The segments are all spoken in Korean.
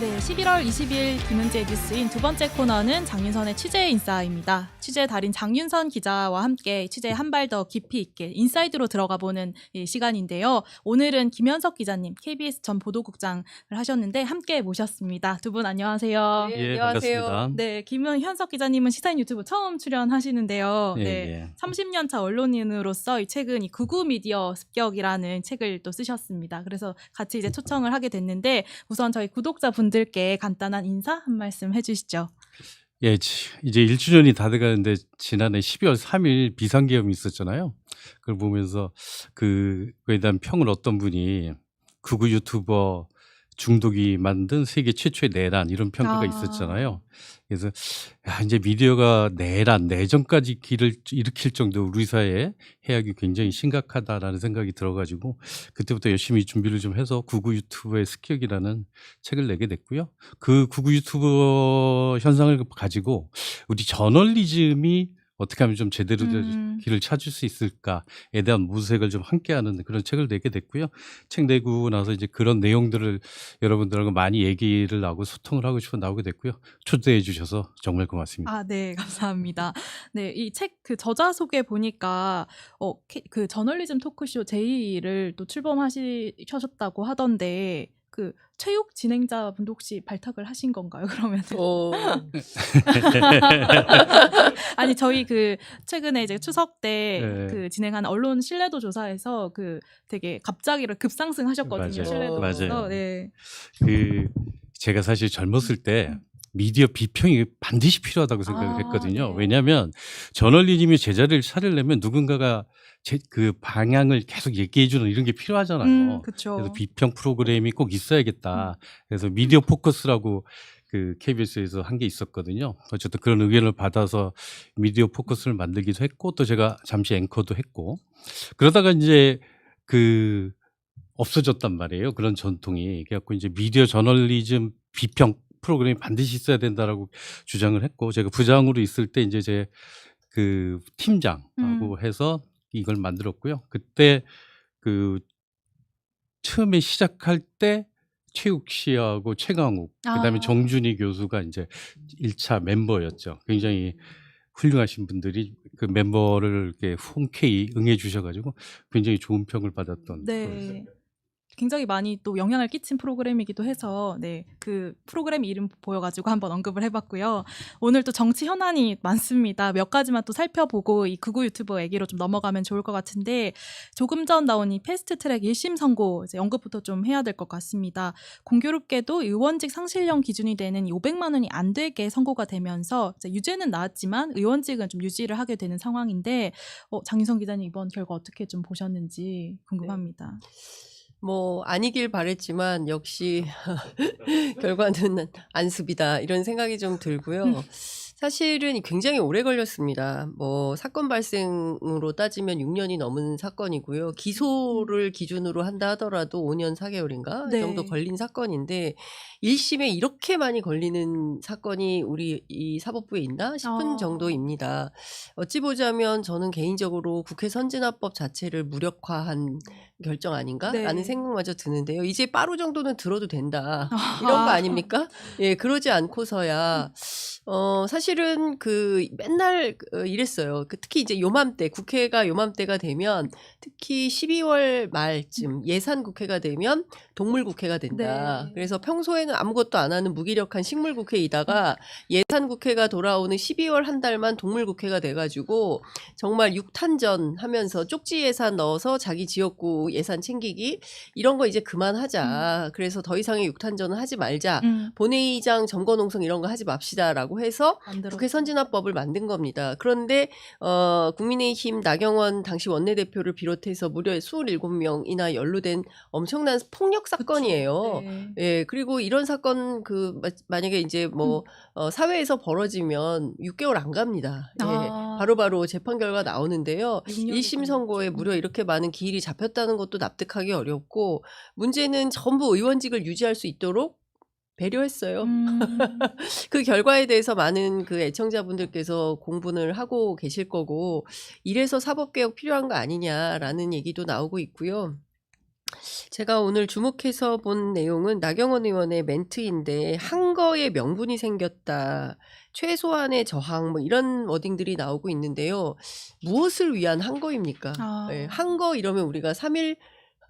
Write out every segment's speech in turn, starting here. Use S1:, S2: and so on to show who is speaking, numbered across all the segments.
S1: 네, 11월 20일 김은지의 뉴스인 두 번째 코너는 장윤선의 취재 인싸입니다. 취재 달인 장윤선 기자와 함께 취재에 한 발 더 깊이 있게 인사이드로 들어가 보는 시간인데요. 오늘은 김현석 기자님, KBS 전 보도국장을 하셨는데 함께 모셨습니다. 두 분 안녕하세요.
S2: 네,
S3: 예,
S2: 안녕하세요.
S3: 반갑습니다.
S1: 네, 김현석 기자님은 시사인 유튜브 처음 출연하시는데요.
S3: 예,
S1: 네,
S3: 예.
S1: 30년 차 언론인으로서 이 최근 이 구구 미디어 습격이라는 책을 또 쓰셨습니다. 그래서 같이 이제 초청을 하게 됐는데 우선 저희 구독자분들께 간단한 인사 한 말씀 해주시죠.
S3: 예, 이제 1주년이 다 돼가는데 지난해 12월 3일 비상계엄이 있었잖아요. 그걸 보면서 그거에 대한 평을 어떤 분이 구구 유튜버 중독이 만든 세계 최초의 내란 이런 평가가 있었잖아요. 그래서 야, 이제 미디어가 내란, 내전까지 길을 일으킬 정도로 우리 사회에 해악이 굉장히 심각하다라는 생각이 들어가지고 그때부터 열심히 준비를 좀 해서 구구 유튜버의 습격이라는 책을 내게 됐고요. 그 구구 유튜버 현상을 가지고 우리 저널리즘이 어떻게 하면 좀 제대로 된 길을 찾을 수 있을까에 대한 모색을 좀 함께하는 그런 책을 내게 됐고요. 책 내고 나서 이제 그런 내용들을 여러분들하고 많이 얘기를 하고 소통을 하고 싶어 나오게 됐고요. 초대해 주셔서 정말 고맙습니다.
S1: 아, 네, 감사합니다. 네, 이 책 그 저자 소개 보니까 그 저널리즘 토크쇼 제이를 또 출범하셨다고 하던데 그 체육 진행자분도 혹시 발탁을 하신 건가요? 그러면
S2: 어,
S1: 아니 저희 그 최근에 이제 추석 때
S3: 네.
S1: 그 진행한 언론 신뢰도 조사에서 그 되게 갑자기 급상승하셨거든요.
S3: 맞아요.
S1: 신뢰도에서.
S3: 맞아요.
S1: 네.
S3: 제가 사실 젊었을 때 미디어 비평이 반드시 필요하다고 생각을 했거든요.
S1: 네.
S3: 왜냐하면 저널리즘이 제자리를 차리려면 누군가가 그 방향을 계속 얘기해주는 이런 게 필요하잖아요.
S1: 그렇죠.
S3: 그래서 비평 프로그램이 꼭 있어야겠다. 그래서 미디어 포커스라고 그 KBS에서 한 게 있었거든요. 어쨌든 그런 의견을 받아서 미디어 포커스를 만들기도 했고 또 제가 잠시 앵커도 했고 그러다가 이제 없어졌단 말이에요. 그런 전통이. 그래갖고 이제 미디어 저널리즘 비평 프로그램이 반드시 있어야 된다라고 주장을 했고, 제가 부장으로 있을 때 이제 제 그 팀장하고 해서 이걸 만들었고요. 그때 처음에 시작할 때 최욱 씨하고 최강욱, 그다음에 정준희 교수가 이제 1차 멤버였죠. 굉장히 훌륭하신 분들이 그 멤버를 이렇게 흔쾌히 응해 주셔가지고 굉장히 좋은 평을 받았던 프로였어요.
S1: 네. 굉장히 많이 또 영향을 끼친 프로그램이기도 해서 네, 그 프로그램 이름 보여가지고 한번 언급을 해봤고요. 오늘 또 정치 현안이 많습니다. 몇 가지만 또 살펴보고 이 극우 유튜버 얘기로 좀 넘어가면 좋을 것 같은데 조금 전 나온 이 패스트트랙 1심 선고 이제 언급부터 좀 해야 될 것 같습니다. 공교롭게도 의원직 상실형 기준이 되는 500만 원이 안 되게 선고가 되면서 이제 유죄는 나왔지만 의원직은 좀 유지를 하게 되는 상황인데 장윤선 기자님 이번 결과 어떻게 좀 보셨는지 궁금합니다.
S2: 뭐 아니길 바랬지만 역시 결과는 안습이다 이런 생각이 좀 들고요. 사실은 굉장히 오래 걸렸습니다. 뭐 사건 발생으로 따지면 6년이 넘은 사건이고요. 기소를 기준으로 한다 하더라도 5년 4개월인가
S1: 네.
S2: 정도 걸린 사건인데 1심에 이렇게 많이 걸리는 사건이 우리 이 사법부에 있나 싶은 정도입니다. 어찌 보자면 저는 개인적으로 국회 선진화법 자체를 무력화한 결정 아닌가라는
S1: 네.
S2: 생각마저 드는데요. 이제 빠루 정도는 들어도 된다. 이런 거 아닙니까? 예, 그러지 않고서야 사실은 맨날 이랬어요. 특히 이제 요맘때 국회가 요맘때가 되면 특히 12월 말쯤 예산 국회가 되면 동물 국회가 된다.
S1: 네.
S2: 그래서 평소에는 아무것도 안 하는 무기력한 식물 국회이다가 예산 국회가 돌아오는 12월 한 달만 동물 국회가 돼가지고 정말 육탄전 하면서 쪽지 예산 넣어서 자기 지역구 예산 챙기기 이런 거 이제 그만하자. 그래서 더 이상의 육탄전은 하지 말자. 본회의장 점거농성 이런 거 하지 맙시다라고 해서 국회 선진화법을 만든 겁니다. 그런데 국민의힘 나경원 당시 원내대표를 비롯해서 무려 27명이나 연루된 엄청난 폭력 사건이에요.
S1: 네.
S2: 예, 그리고 이런 사건 만약에 이제 뭐 사회에서 벌어지면 6개월 안 갑니다. 예, 바로바로 재판 결과 나오는데요. 1심 선고에 무려 이렇게 많은 기일이 잡혔다는 것도 납득하기 어렵고 문제는 전부 의원직을 유지할 수 있도록 배려했어요. 그 결과에 대해서 많은 그 애청자분들께서 공분을 하고 계실 거고 이래서 사법개혁 필요한 거 아니냐라는 얘기도 나오고 있고요. 제가 오늘 주목해서 본 내용은 나경원 의원의 멘트인데 "항거에 명분이 생겼다. 최소한의 저항." 뭐 이런 워딩들이 나오고 있는데요. 무엇을 위한 항거입니까? 예.
S1: 아.
S2: 항거 이러면 우리가 3.1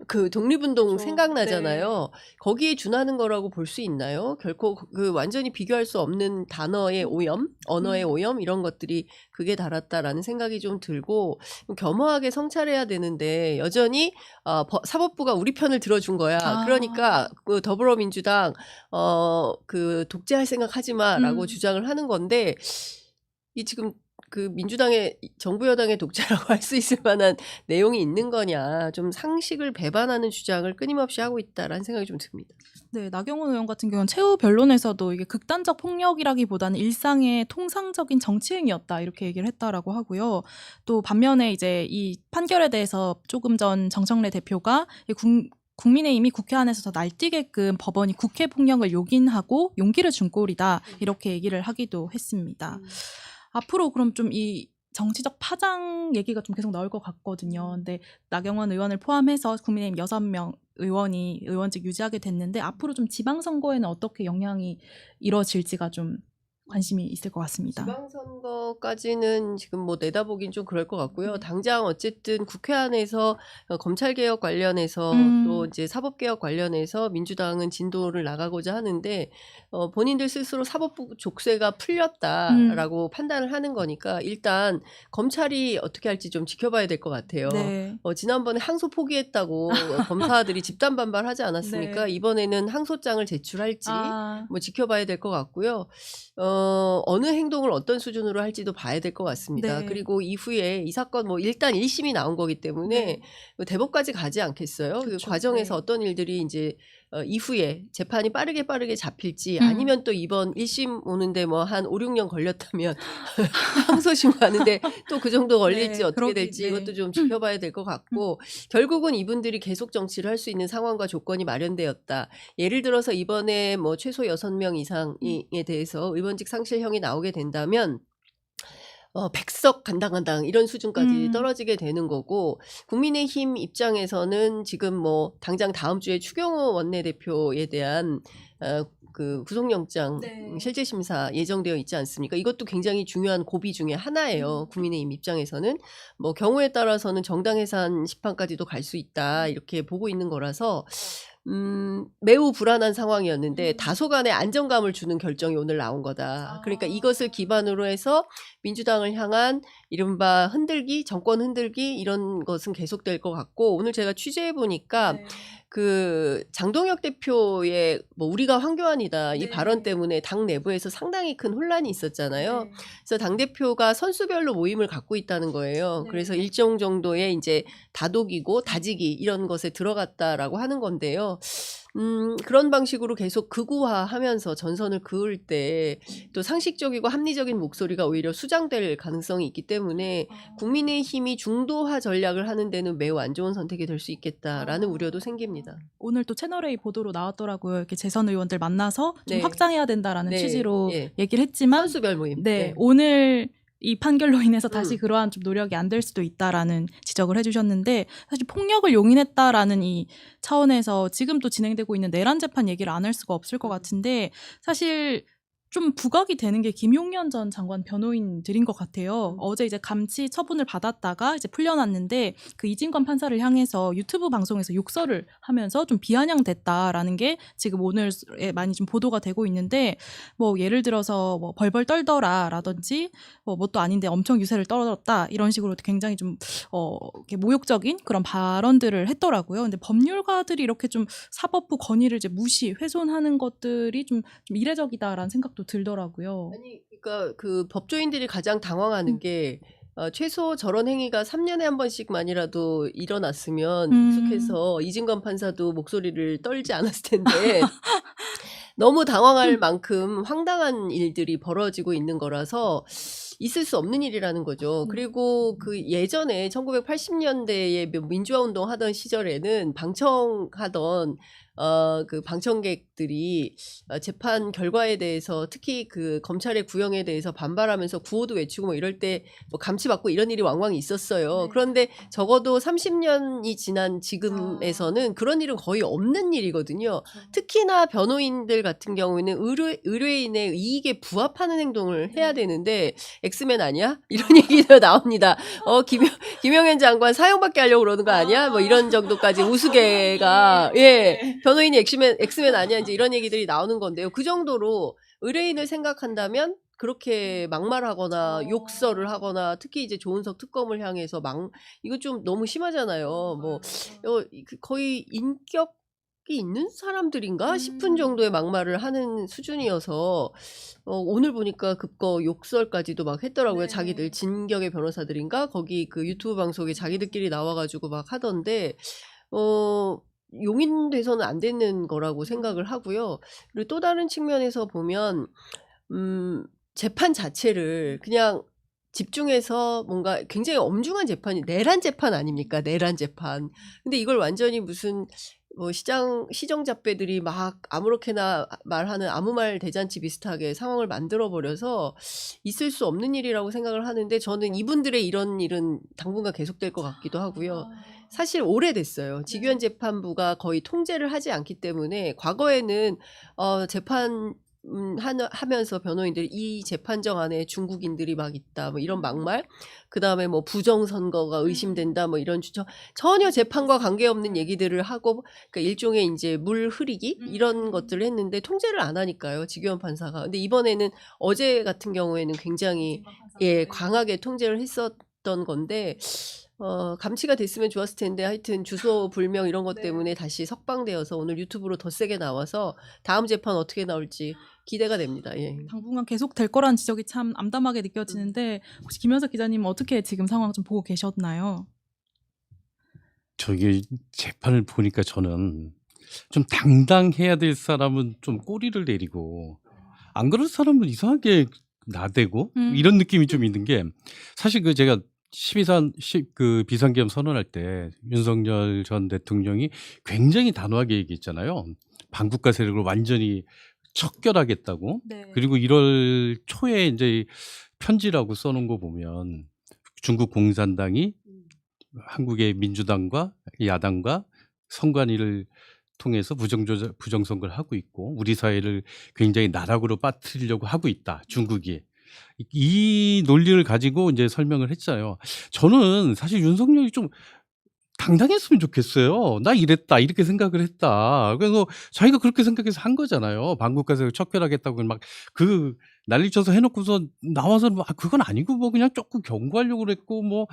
S2: 그 독립운동
S1: 그렇죠.
S2: 생각나잖아요. 거기에 준하는 거라고 볼 수 있나요? 결코 그 완전히 비교할 수 없는 단어의 오염, 언어의 오염 이런 것들이 극에 달았다라는 생각이 좀 들고 겸허하게 성찰해야 되는데 여전히 사법부가 우리 편을 들어준 거야.
S1: 아.
S2: 그러니까 그 더불어민주당 그 "독재할 생각하지 마."라고
S1: 음.
S2: 주장을 하는 건데 이 지금 그 민주당의 정부 여당의 독재라고 할 수 있을 만한 내용이 있는 거냐. 좀 상식을 배반하는 주장을 끊임없이 하고 있다라는 생각이 좀 듭니다.
S1: 네, 나경원 의원 같은 경우는 최후 변론에서도 이게 극단적 폭력이라기보다는 일상의 통상적인 정치 행위였다 이렇게 얘기를 했다라고 하고요. 또 반면에 이제 이 판결에 대해서 조금 전 정청래 대표가 국민의힘이 국회 안에서 더 날뛰게끔 법원이 국회 폭력을 용인하고 용기를 준 꼴이다 이렇게 얘기를 하기도 했습니다. 앞으로 그럼 좀 이 정치적 파장 얘기가 좀 계속 나올 것 같거든요. 근데 나경원 의원을 포함해서 국민의힘 6명 의원이 의원직 유지하게 됐는데 앞으로 좀 지방선거에는 어떻게 영향이 이뤄질지가 좀 관심이 있을 것 같습니다.
S2: 지방선거까지는 지금 뭐 내다보긴 좀 그럴 것 같고요. 당장 어쨌든 국회 안에서 검찰개혁 관련해서 또 이제 사법개혁 관련해서 민주당은 진도를 나가고자 하는데 본인들 스스로 사법부 족쇄가 풀렸다라고 판단을 하는 거니까 일단 검찰이 어떻게 할지 좀 지켜봐야 될 것 같아요.
S1: 네.
S2: 지난번에 항소 포기했다고 검사들이 집단 반발하지 않았습니까?
S1: 네.
S2: 이번에는 항소장을 제출할지 뭐 지켜봐야 될 것 같고요. 어느 행동을 어떤 수준으로 할지도 봐야 될 것 같습니다.
S1: 네.
S2: 그리고 이후에 이 사건 뭐 일단 1심이 나온 거기 때문에
S1: 네.
S2: 대법까지 가지 않겠어요? 그
S1: 그쵸.
S2: 과정에서
S1: 네.
S2: 어떤 일들이 이제 이후에 재판이 빠르게 잡힐지 아니면 또 이번 1심 오는데 뭐 한 5, 6년 걸렸다면 항소심 가는데 또 그 정도 걸릴지
S1: 네,
S2: 어떻게 될지 이것도 좀 지켜봐야 될 것 같고 결국은 이분들이 계속 정치를 할 수 있는 상황과 조건이 마련되었다. 예를 들어서 이번에 뭐 최소 6명 이상에 대해서 의원직 상실형이 나오게 된다면 100석 간당간당 이런 수준까지 떨어지게 되는 거고 국민의힘 입장에서는 지금 뭐 당장 다음 주에 추경호 원내대표에 대한 그 구속영장
S1: 네.
S2: 실질심사 예정되어 있지 않습니까? 이것도 굉장히 중요한 고비 중에 하나예요. 국민의힘 입장에서는 뭐 경우에 따라서는 정당해산 심판까지도 갈 수 있다 이렇게 보고 있는 거라서 매우 불안한 상황이었는데 다소간의 안정감을 주는 결정이 오늘 나온 거다. 그러니까 이것을 기반으로 해서 민주당을 향한 이른바 흔들기, 정권 흔들기 이런 것은 계속될 것 같고 오늘 제가 취재해 보니까 그 장동혁 대표의 뭐 우리가 황교안이다 이 발언 때문에 당 내부에서 상당히 큰 혼란이 있었잖아요. 그래서 당 대표가 선수별로 모임을 갖고 있다는 거예요. 그래서 일정 정도의 이제 다독이고 다지기 이런 것에 들어갔다라고 하는 건데요. 그런 방식으로 계속 극우화하면서 전선을 그을 때 또 상식적이고 합리적인 목소리가 오히려 수장될 가능성이 있기 때문에 국민의힘이 중도화 전략을 하는 데는 매우 안 좋은 선택이 될 수 있겠다라는 우려도 생깁니다.
S1: 오늘 또 채널A 보도로 나왔더라고요. 이렇게 재선 의원들 만나서 좀
S2: 네.
S1: 확장해야 된다라는
S2: 네.
S1: 취지로
S2: 예.
S1: 얘기를 했지만
S2: 선수별 모임.
S1: 네, 오늘 이 판결로 인해서 다시
S2: 음.
S1: 그러한 좀 노력이 안 될 수도 있다라는 지적을 해주셨는데 사실 폭력을 용인했다라는 이 차원에서 지금 또 진행되고 있는 내란 재판 얘기를 안 할 수가 없을 것 같은데 사실 좀 부각이 되는 게 김용현 전 장관 변호인들인 것 같아요. 어제 이제 감치 처분을 받았다가 이제 풀려났는데 그 이진관 판사를 향해서 유튜브 방송에서 욕설을 하면서 좀 비아냥됐다라는 게 지금 오늘에 많이 좀 보도가 되고 있는데 뭐 예를 들어서 뭐 벌벌 떨더라라든지 뭣도 아닌데 엄청 유세를 떨었다 이런 식으로 굉장히 좀 이렇게 모욕적인 그런 발언들을 했더라고요. 근데 법률가들이 이렇게 좀 사법부 건의를 이제 무시 훼손하는 것들이 좀 이례적이다라는 생각도 들더라고요.
S2: 아니 그러니까 그 법조인들이 가장 당황하는 게 최소 저런 행위가 3년에 한 번씩만이라도 일어났으면 계속해서 이진관 판사도 목소리를 떨지 않았을 텐데 너무 당황할 만큼 황당한 일들이 벌어지고 있는 거라서 있을 수 없는 일이라는 거죠. 그리고 그 예전에 1980년대에 민주화 운동 하던 시절에는 방청하던 그 방청객들이 재판 결과에 대해서 특히 그 검찰의 구형에 대해서 반발하면서 구호도 외치고 뭐 이럴 때 뭐 감치받고 이런 일이 왕왕 있었어요.
S1: 네.
S2: 그런데 적어도 30년이 지난 지금에서는 그런 일은 거의 없는 일이거든요. 특히나 변호인들 같은 경우에는 의뢰인의 이익에 부합하는 행동을 해야 되는데 엑스맨 아니야? 이런 얘기도 나옵니다. 김용현 장관 사형받게 하려고 그러는 거 아니야? 뭐 이런 정도까지 우스개가 예 변호인이 엑스맨 아니야? 이제 이런 얘기들이 나오는 건데요. 그 정도로 의뢰인을 생각한다면 그렇게 막말하거나 욕설을 하거나 특히 이제 조은석 특검을 향해서 이거 좀 너무 심하잖아요. 뭐 거의 인격이 있는 사람들인가 싶은 정도의 막말을 하는 수준이어서 오늘 보니까 그거 욕설까지도 막 했더라고요.
S1: 네.
S2: 자기들 진격의 변호사들인가 거기 그 유튜브 방송에 자기들끼리 나와가지고 막 하던데 용인돼서는 안 되는 거라고 생각을 하고요. 그리고 또 다른 측면에서 보면 재판 자체를 그냥 집중해서 뭔가 굉장히 엄중한 재판이 내란 재판 아닙니까? 내란 재판. 근데 이걸 완전히 무슨 뭐 시정잡배들이 막 아무렇게나 말하는 아무 말 대잔치 비슷하게 상황을 만들어 버려서 있을 수 없는 일이라고 생각을 하는데 저는 이분들의 이런 일은 당분간 계속될 것 같기도 하고요. 사실 오래됐어요. 직위원 재판부가 거의 통제를 하지 않기 때문에 과거에는 재판 하면서 변호인들이 이 재판정 안에 중국인들이 막 있다 뭐 이런 막말 그다음에 뭐 부정선거가 의심된다 뭐 이런 전혀 재판과 관계없는 얘기들을 하고 그러니까 일종의 이제 물 흐리기 이런 것들을 했는데 통제를 안 하니까요 직위원 판사가. 근데 이번에는 어제 같은 경우에는 굉장히 강하게 통제를 했었던 건데 감치가 됐으면 좋았을 텐데 하여튼 주소 불명 이런 것 때문에 다시 석방되어서 오늘 유튜브로 더 세게 나와서 다음 재판 어떻게 나올지 기대가 됩니다. 예.
S1: 당분간 계속 될 거라는 지적이 참 암담하게 느껴지는데 혹시 김현석 기자님 어떻게 지금 상황 좀 보고 계셨나요?
S3: 저기 재판을 보니까 저는 좀 당당해야 될 사람은 좀 꼬리를 내리고 안 그럴 사람은 이상하게 나대고 이런 느낌이 좀 있는 게 사실 그 제가 그 비상계엄 선언할 때 윤석열 전 대통령이 굉장히 단호하게 얘기했잖아요. 반국가 세력을 완전히 척결하겠다고.
S1: 네.
S3: 그리고 1월 초에 이제 편지라고 써놓은 거 보면 중국 공산당이 한국의 민주당과 야당과 선관위를 통해서 부정선거를 하고 있고 우리 사회를 굉장히 나락으로 빠뜨리려고 하고 있다. 중국이. 이 논리를 가지고 이제 설명을 했잖아요. 저는 사실 윤석열이 좀 당당했으면 좋겠어요. 나 이랬다 이렇게 생각을 했다. 그래서 자기가 그렇게 생각해서 한 거잖아요. 반국가세를 척결하겠다고 막 그 난리쳐서 해놓고서 나와서 그건 아니고 뭐 그냥 조금 경고하려고 그랬고 뭐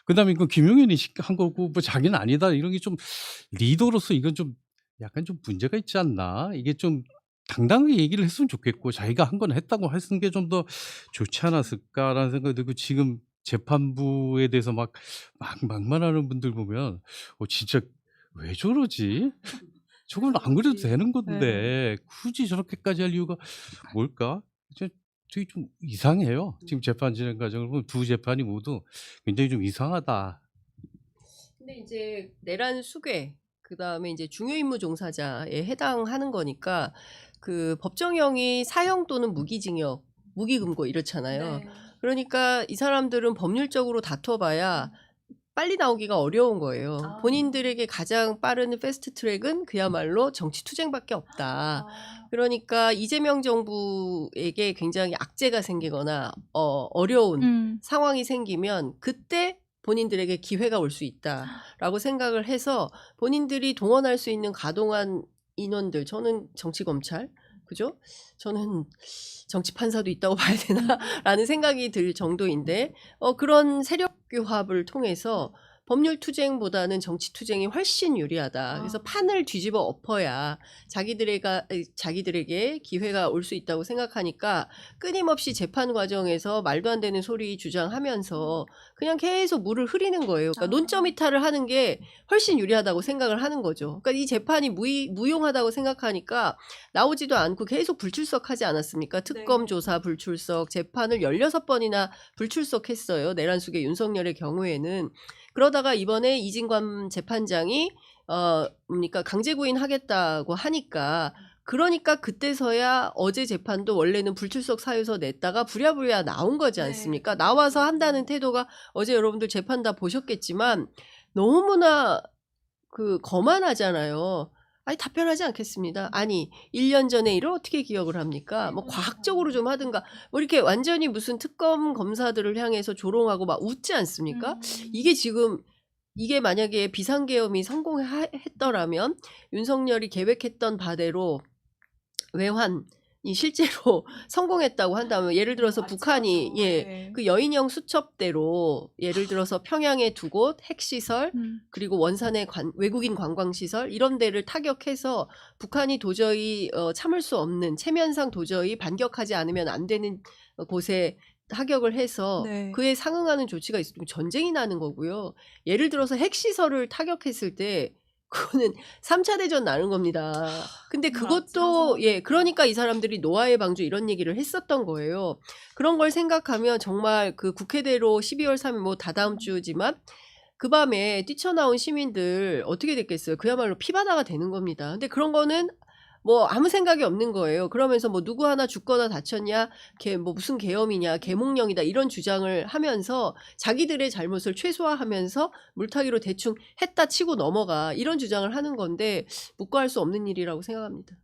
S3: 그다음에 그 김용현이 한 거고 뭐 자기는 아니다 이런 게 좀 리더로서 이건 좀 약간 좀 문제가 있지 않나. 이게 좀 당당하게 얘기를 했으면 좋겠고 자기가 한 건 했다고 했는 게 좀 더 좋지 않았을까라는 생각이 들고 지금 재판부에 대해서 막 막말하는 분들 보면 진짜 왜 저러지? 저건 안 그래도 되는 건데 굳이 저렇게까지 할 이유가 뭘까? 되게 좀 이상해요. 지금 재판 진행 과정을 보면 두 재판이 모두 굉장히 좀 이상하다.
S2: 근데 이제 내란 수괴 그다음에 이제 중요임무 종사자에 해당하는 거니까 그 법정형이 사형 또는 무기징역, 무기금고 이렇잖아요. 그러니까 이 사람들은 법률적으로 다퉈봐야 빨리 나오기가 어려운 거예요. 본인들에게 가장 빠른 패스트 트랙은 그야말로 정치 투쟁밖에 없다. 그러니까 이재명 정부에게 굉장히 악재가 생기거나 어려운 상황이 생기면 그때 본인들에게 기회가 올 수 있다라고 생각을 해서 본인들이 동원할 수 있는 가동한 인원들 저는 정치검찰 그죠? 저는 정치 판사도 있다고 봐야 되나라는 생각이 들 정도인데 그런 세력 규합을 통해서 법률 투쟁보다는 정치 투쟁이 훨씬 유리하다. 그래서 판을 뒤집어 엎어야 자기들에게 기회가 올 수 있다고 생각하니까 끊임없이 재판 과정에서 말도 안 되는 소리 주장하면서 그냥 계속 물을 흐리는 거예요. 그러니까 논점 이탈을 하는 게 훨씬 유리하다고 생각을 하는 거죠. 그러니까 이 재판이 무용하다고 생각하니까 나오지도 않고 계속 불출석하지 않았습니까? 특검 조사 불출석, 재판을 16번이나 불출석했어요. 내란 수괴 윤석열의 경우에는. 그러다가 이번에 이진관 재판장이 뭡니까 강제 구인하겠다고 하니까 그러니까 그때서야 어제 재판도 원래는 불출석 사유서 냈다가 부랴부랴 나온 거지
S1: 네.
S2: 않습니까? 나와서 한다는 태도가 어제 여러분들 재판 다 보셨겠지만 너무나 거만하잖아요. 아니 답변하지 않겠습니다. 아니 1년 전에 일을 어떻게 기억을 합니까? 뭐 과학적으로 좀 하든가 뭐 이렇게 완전히 무슨 특검 검사들을 향해서 조롱하고 막 웃지 않습니까? 이게 지금 이게 만약에 비상계엄이 성공했더라면 윤석열이 계획했던 바대로 외환이 실제로 성공했다고 한다면 예를 들어서 북한이
S1: 네.
S2: 그 여인형 수첩대로 예를 들어서 평양에 두 곳 핵시설 그리고 원산의 외국인 관광시설 이런 데를 타격해서 북한이 도저히 참을 수 없는 체면상 도저히 반격하지 않으면 안 되는 곳에 타격을 해서
S1: 네.
S2: 그에 상응하는 조치가 있으면 전쟁이 나는 거고요. 예를 들어서 핵시설을 타격했을 때 그거는 3차 대전 나는 겁니다. 근데 그것도 그러니까 이 사람들이 노아의 방주 이런 얘기를 했었던 거예요. 그런 걸 생각하면 정말 그 국회대로 12월 3일 뭐 다다음 주지만 그 밤에 뛰쳐나온 시민들 어떻게 됐겠어요? 그야말로 피바다가 되는 겁니다. 근데 그런 거는 뭐 아무 생각이 없는 거예요. 그러면서 뭐 누구 하나 죽거나 다쳤냐, 뭐 무슨 계엄이냐, 계몽령이다 이런 주장을 하면서 자기들의 잘못을 최소화하면서 물타기로 대충 했다 치고 넘어가 이런 주장을 하는 건데 묵과할 수 없는 일이라고 생각합니다.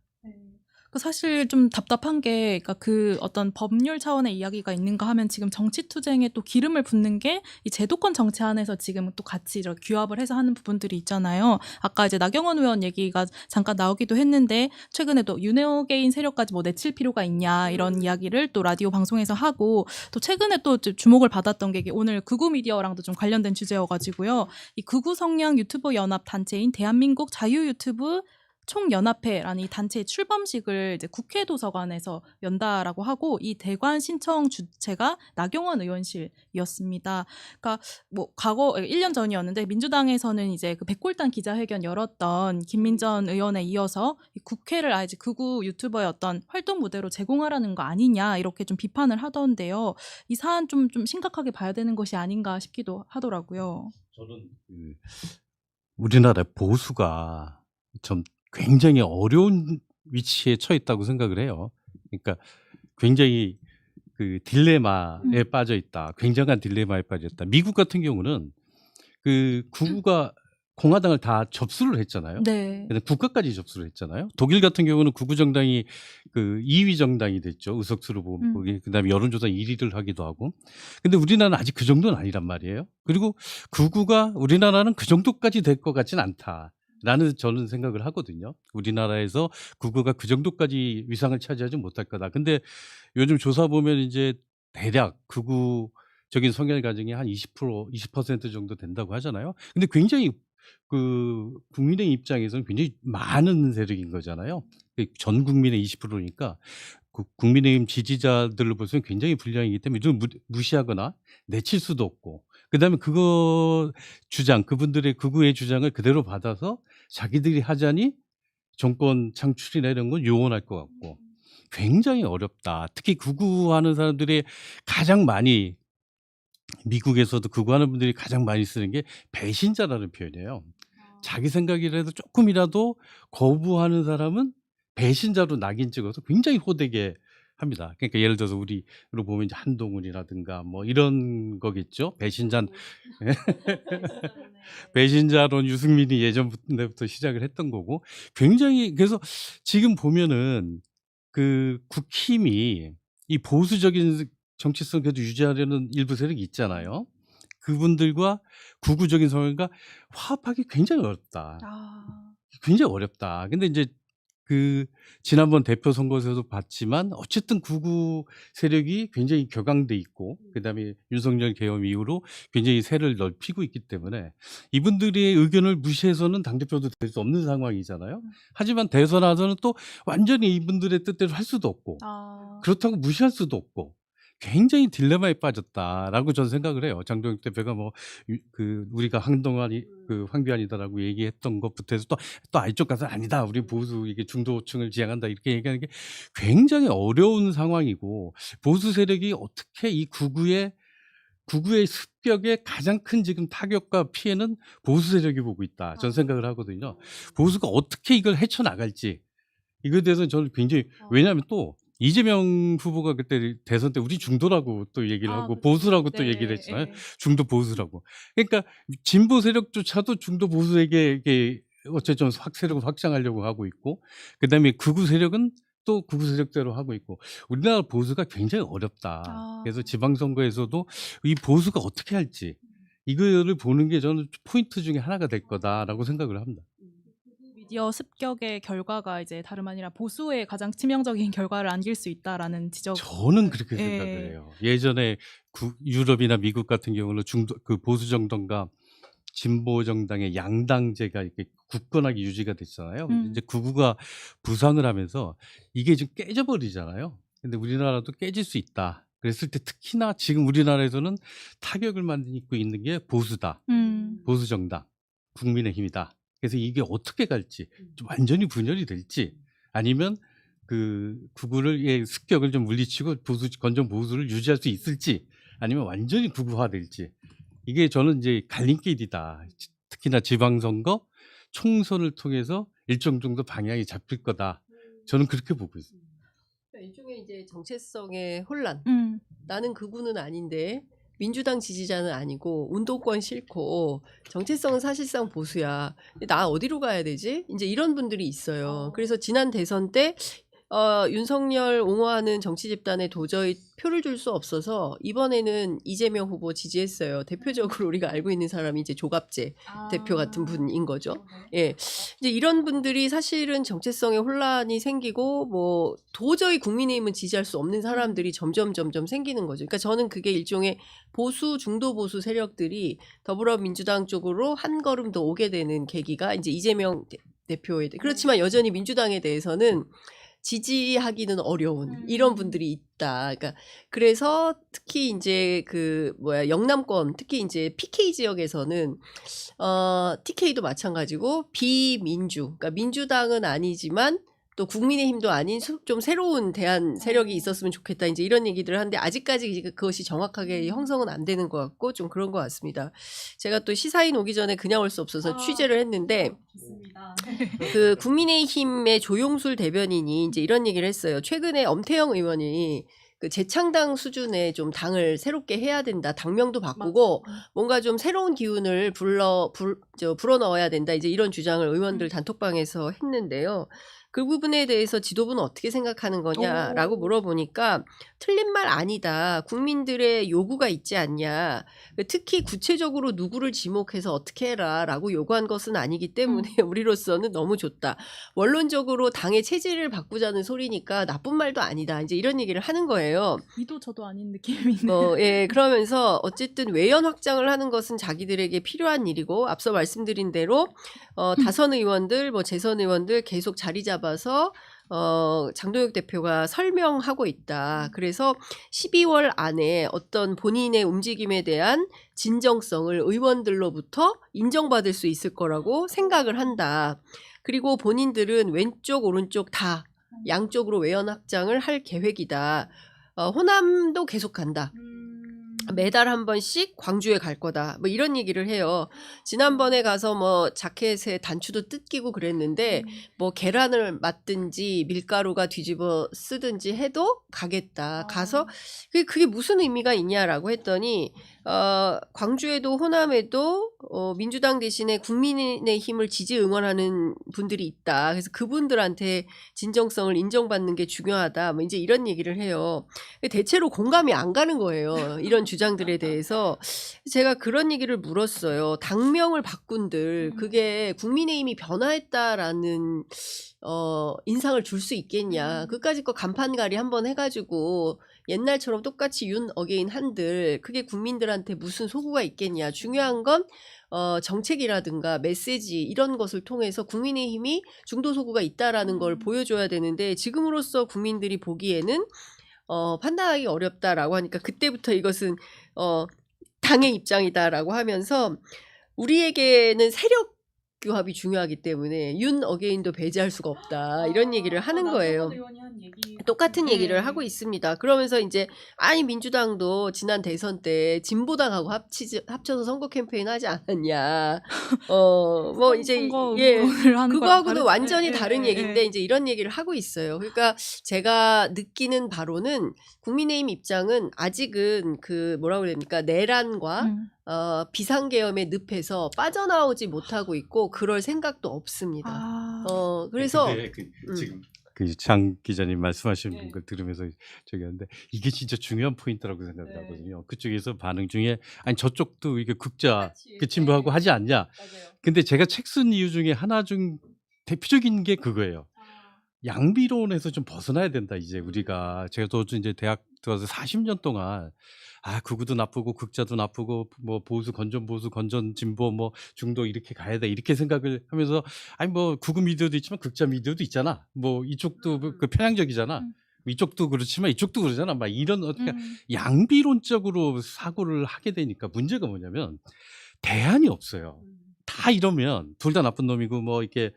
S1: 사실 좀 답답한 게, 그러니까 그 어떤 법률 차원의 이야기가 있는가 하면 지금 정치 투쟁에 또 기름을 붓는 게 이 제도권 정치 안에서 지금 또 같이 이렇게 규합을 해서 하는 부분들이 있잖아요. 아까 이제 나경원 의원 얘기가 잠깐 나오기도 했는데 최근에도 윤호개인 세력까지 뭐 내칠 필요가 있냐 이런 이야기를 또 라디오 방송에서 하고 또 최근에 또 주목을 받았던 게 오늘 극우 미디어랑도 좀 관련된 주제여가지고요. 이 극우 성향 유튜버 연합 단체인 대한민국 자유 유튜브 총연합회라는 이 단체의 출범식을 이제 국회 도서관에서 연다라고 하고 이 대관 신청 주체가 나경원 의원실이었습니다. 그러니까 뭐 과거 1년 전이었는데 민주당에서는 이제 그 백골단 기자회견 열었던 김민전 의원에 이어서 이 국회를 아예 극우 유튜버의 어떤 활동 무대로 제공하라는 거 아니냐 이렇게 좀 비판을 하던데요. 이 사안 좀 심각하게 봐야 되는 것이 아닌가 싶기도 하더라고요.
S3: 저는 우리나라 보수가 좀 굉장히 어려운 위치에 처해 있다고 생각을 해요. 그러니까 굉장히 그 딜레마에 빠져 있다. 굉장한 딜레마에 빠져 있다. 미국 같은 경우는 그 극우가 공화당을 다 접수를 했잖아요.
S1: 네.
S3: 근데 국가까지 접수를 했잖아요. 독일 같은 경우는 극우 정당이 그 2위 정당이 됐죠. 의석수로 보면 거기 그다음에 여론조사 1위를 하기도 하고. 근데 우리나라는 아직 그 정도는 아니란 말이에요. 그리고 극우가 우리나라는 그 정도까지 될 것 같지는 않다. 라는 저는 생각을 하거든요. 우리나라에서 극우가 그 정도까지 위상을 차지하지 못할 거다. 근데 요즘 조사 보면 이제 대략 극우적인 성향 가정이 한 20% 정도 된다고 하잖아요. 근데 굉장히 그 국민의 입장에서는 굉장히 많은 세력인 거잖아요. 전 국민의 20%니까 그 국민의힘 지지자들로 볼수록 굉장히 불량이기 때문에 좀 무시하거나 내칠 수도 없고, 그다음에 그분들의 극우의 주장을 그대로 받아서 자기들이 하자니 정권 창출이나 이런 건 요원할 것 같고 굉장히 어렵다. 특히 극우하는 사람들이 가장 많이, 미국에서도 극우하는 분들이 가장 많이 쓰는 게 배신자라는 표현이에요. 자기 생각이라도 조금이라도 거부하는 사람은 배신자로 낙인 찍어서 굉장히 호되게 합니다. 그러니까 예를 들어서 우리로 보면 이제 한동훈이라든가 뭐 이런 거겠죠. 배신자론 유승민이 예전부터 시작을 했던 거고, 굉장히 그래서 지금 보면은 그 국힘이 이 보수적인 정치성 그래도 유지하려는 일부 세력이 있잖아요. 그분들과 극우적인 성향과 화합하기 굉장히 어렵다. 굉장히 어렵다. 근데 이제 그 지난번 대표 선거에서도 봤지만 어쨌든 극우 세력이 굉장히 격앙돼 있고 그다음에 윤석열 계엄 이후로 굉장히 세를 넓히고 있기 때문에 이분들의 의견을 무시해서는 당대표도 될 수 없는 상황이잖아요. 하지만 대선에서는 또 완전히 이분들의 뜻대로 할 수도 없고 그렇다고 무시할 수도 없고 굉장히 딜레마에 빠졌다라고 저는 생각을 해요. 장동혁 대표가 뭐 우리가 한동안 그 황비안이다라고 얘기했던 것부터 해서 또 이쪽 가서 아니다, 우리 보수 이게 중도층을 지향한다 이렇게 얘기하는 게 굉장히 어려운 상황이고, 보수 세력이 어떻게 이 극우의 극우의 습격의 가장 큰 지금 타격과 피해는 보수 세력이 보고 있다. 저는 생각을 하거든요. 보수가 어떻게 이걸 헤쳐나갈지 이거에 대해서는 저는 굉장히 왜냐하면 또 이재명 후보가 그때 대선 때 우리 중도라고 또 얘기를 하고 보수라고 또 얘기를 했잖아요. 중도 보수라고. 그러니까 진보 세력조차도 중도 보수에게 이게 어쨌든 세력을 확장하려고 하고 있고 그다음에 극우 세력은 또 극우 세력대로 하고 있고 우리나라 보수가 굉장히 어렵다. 그래서 지방선거에서도 이 보수가 어떻게 할지 이거를 보는 게 저는 포인트 중에 하나가 될 거다라고 생각을 합니다.
S1: 미디어 습격의 결과가 이제 다름 아니라 보수에 가장 치명적인 결과를 안길 수 있다라는 지적.
S3: 저는 그렇게
S1: 예.
S3: 생각을 해요. 예전에 유럽이나 미국 같은 경우는 그 보수 정당과 진보 정당의 양당제가 이렇게 굳건하게 유지가 됐잖아요. 이제 극우가 부상을 하면서 이게 좀 깨져버리잖아요. 근데 우리나라도 깨질 수 있다. 그랬을 때 특히나 지금 우리나라에서는 타격을 만들고 있는 게 보수다. 보수 정당, 국민의힘이다. 그래서 이게 어떻게 갈지 좀 완전히 분열이 될지 아니면 그 극우를 습격을 좀 물리치고 건전 보수를 유지할 수 있을지 아니면 완전히 극우화될지 이게 저는 이제 갈림길이다. 특히나 지방선거 총선을 통해서 일정 정도 방향이 잡힐 거다. 저는 그렇게 보고 있습니다.
S2: 일종의 이제 정체성의 혼란. 나는 극우는 아닌데 민주당 지지자는 아니고 운동권 싫고 정체성은 사실상 보수야. 근데 나 어디로 가야 되지? 이제 이런 분들이 있어요. 그래서 지난 대선 때 윤석열 옹호하는 정치 집단에 도저히 표를 줄 수 없어서 이번에는 이재명 후보 지지했어요. 대표적으로 우리가 알고 있는 사람이 이제 조갑재 대표 같은 분인 거죠. 예. 이제 이런 분들이 사실은 정체성의 혼란이 생기고 뭐 도저히 국민의힘은 지지할 수 없는 사람들이 점점 생기는 거죠. 그러니까 저는 그게 일종의 보수 중도 보수 세력들이 더불어민주당 쪽으로 한 걸음 더 오게 되는 계기가 이제 이재명 대표에 그렇지만 여전히 민주당에 대해서는 지지하기는 어려운 이런 분들이 있다. 그러니까 그래서 특히 이제 영남권 특히 이제 PK 지역에서는 TK도 마찬가지고 비민주 그러니까 민주당은 아니지만 또 국민의힘도 아닌 좀 새로운 대안 세력이 있었으면 좋겠다. 이제 이런 얘기들을 하는데 아직까지 그것이 정확하게 형성은 안 되는 것 같고 좀 그런 것 같습니다. 제가 또 시사인 오기 전에 그냥 올 수 없어서 취재를 했는데 그 국민의힘의 조용술 대변인이 이제 이런 얘기를 했어요. 최근에 엄태영 의원이 그 재창당 수준의 좀 당을 새롭게 해야 된다. 당명도 바꾸고 뭔가 좀 새로운 기운을 불어넣어야 된다. 이제 이런 주장을 의원들 단톡방에서 했는데요. 그 부분에 대해서 지도부는 어떻게 생각하는 거냐라고 물어보니까 틀린 말 아니다. 국민들의 요구가 있지 않냐. 특히 구체적으로 누구를 지목해서 어떻게 해라라고 요구한 것은 아니기 때문에 우리로서는 너무 좋다. 원론적으로 당의 체질을 바꾸자는 소리니까 나쁜 말도 아니다. 이제 이런 얘기를 하는 거예요.
S1: 이도 저도 아닌 느낌이네요.
S2: 예, 그러면서 어쨌든 외연 확장을 하는 것은 자기들에게 필요한 일이고 앞서 말씀드린 대로 다선 의원들, 재선 의원들 계속 자리 잡아서 장동혁 대표가 설명하고 있다. 그래서 12월 안에 어떤 본인의 움직임에 대한 진정성을 의원들로부터 인정받을 수 있을 거라고 생각을 한다. 그리고 본인들은 왼쪽, 오른쪽 다 양쪽으로 외연 확장을 할 계획이다. 호남도 계속 간다. 매달 한 번씩 광주에 갈 거다. 뭐 이런 얘기를 해요. 지난번에 가서 자켓에 단추도 뜯기고 그랬는데 계란을 맞든지 밀가루가 뒤집어 쓰든지 해도 가겠다. 가서 그게 무슨 의미가 있냐라고 했더니 광주에도 호남에도 민주당 대신에 국민의힘을 지지 응원하는 분들이 있다. 그래서 그분들한테 진정성을 인정받는 게 중요하다. 뭐 이제 이런 얘기를 해요. 대체로 공감이 안 가는 거예요. 이런 주장들에 대해서. 제가 그런 얘기를 물었어요. 당명을 바꾼들 그게 국민의힘이 변화했다라는 인상을 줄 수 있겠냐. 그까짓 거 간판가리 한번 해가지고 옛날처럼 똑같이 윤 어게인 한들 그게 국민들한테 무슨 소구가 있겠냐. 중요한 건 정책이라든가 메시지 이런 것을 통해서 국민의힘이 중도 소구가 있다라는 걸 보여줘야 되는데 지금으로서 국민들이 보기에는 판단하기 어렵다라고 하니까 그때부터 이것은 당의 입장이다라고 하면서 우리에게는 세력 교합이 중요하기 때문에 윤 어게인도 배제할 수가 없다 이런 얘기를 하는 거예요. 똑같은 얘기를
S1: 네.
S2: 하고 있습니다. 그러면서 이제 아니 민주당도 지난 대선 때 진보당하고 합쳐서 선거 캠페인 하지 않았냐. 뭐 이제
S1: 선거
S2: 예.
S1: 운동을 하는 거랑
S2: 그거하고는
S1: 다르죠.
S2: 완전히
S1: 예,
S2: 다른
S1: 예,
S2: 얘기인데
S1: 예.
S2: 이제 이런 얘기를 하고 있어요. 그러니까 제가 느끼는 바로는 국민의힘 입장은 아직은 그 뭐라고 그래야 됩니까? 내란과 비상계엄의 늪에서 빠져나오지 못하고 있고 그럴 생각도 없습니다.
S1: 아.
S2: 그래서
S3: 근데 지금 그 장 기자님 말씀하신 걸 들으면서 저기 하는데 이게 진짜 중요한 포인트라고 생각을
S2: 네.
S3: 하거든요. 그쪽에서 반응 중에 아니 저쪽도 이게 극자
S2: 같이.
S3: 그 진보하고
S2: 네.
S3: 하지 않냐.
S2: 맞아요.
S3: 근데 제가 책 쓴 이유 중에 하나 중 대표적인 게 그거예요. 양비론에서 좀 벗어나야 된다. 이제 우리가 저도 이제 대학 들어서 40년 동안 극우도 나쁘고 극자도 나쁘고 뭐 보수 건전 진보 뭐 중도 이렇게 가야 돼 이렇게 생각을 하면서 아니 뭐 극우 미디어도 있지만 극자 미디어도 있잖아. 뭐 이쪽도 그 편향적이잖아. 이쪽도 그렇지만 이쪽도 그러잖아. 막 이런 어떻게 양비론적으로 사고를 하게 되니까 문제가 뭐냐면 대안이 없어요. 다 이러면 둘 다 나쁜 놈이고 뭐 이렇게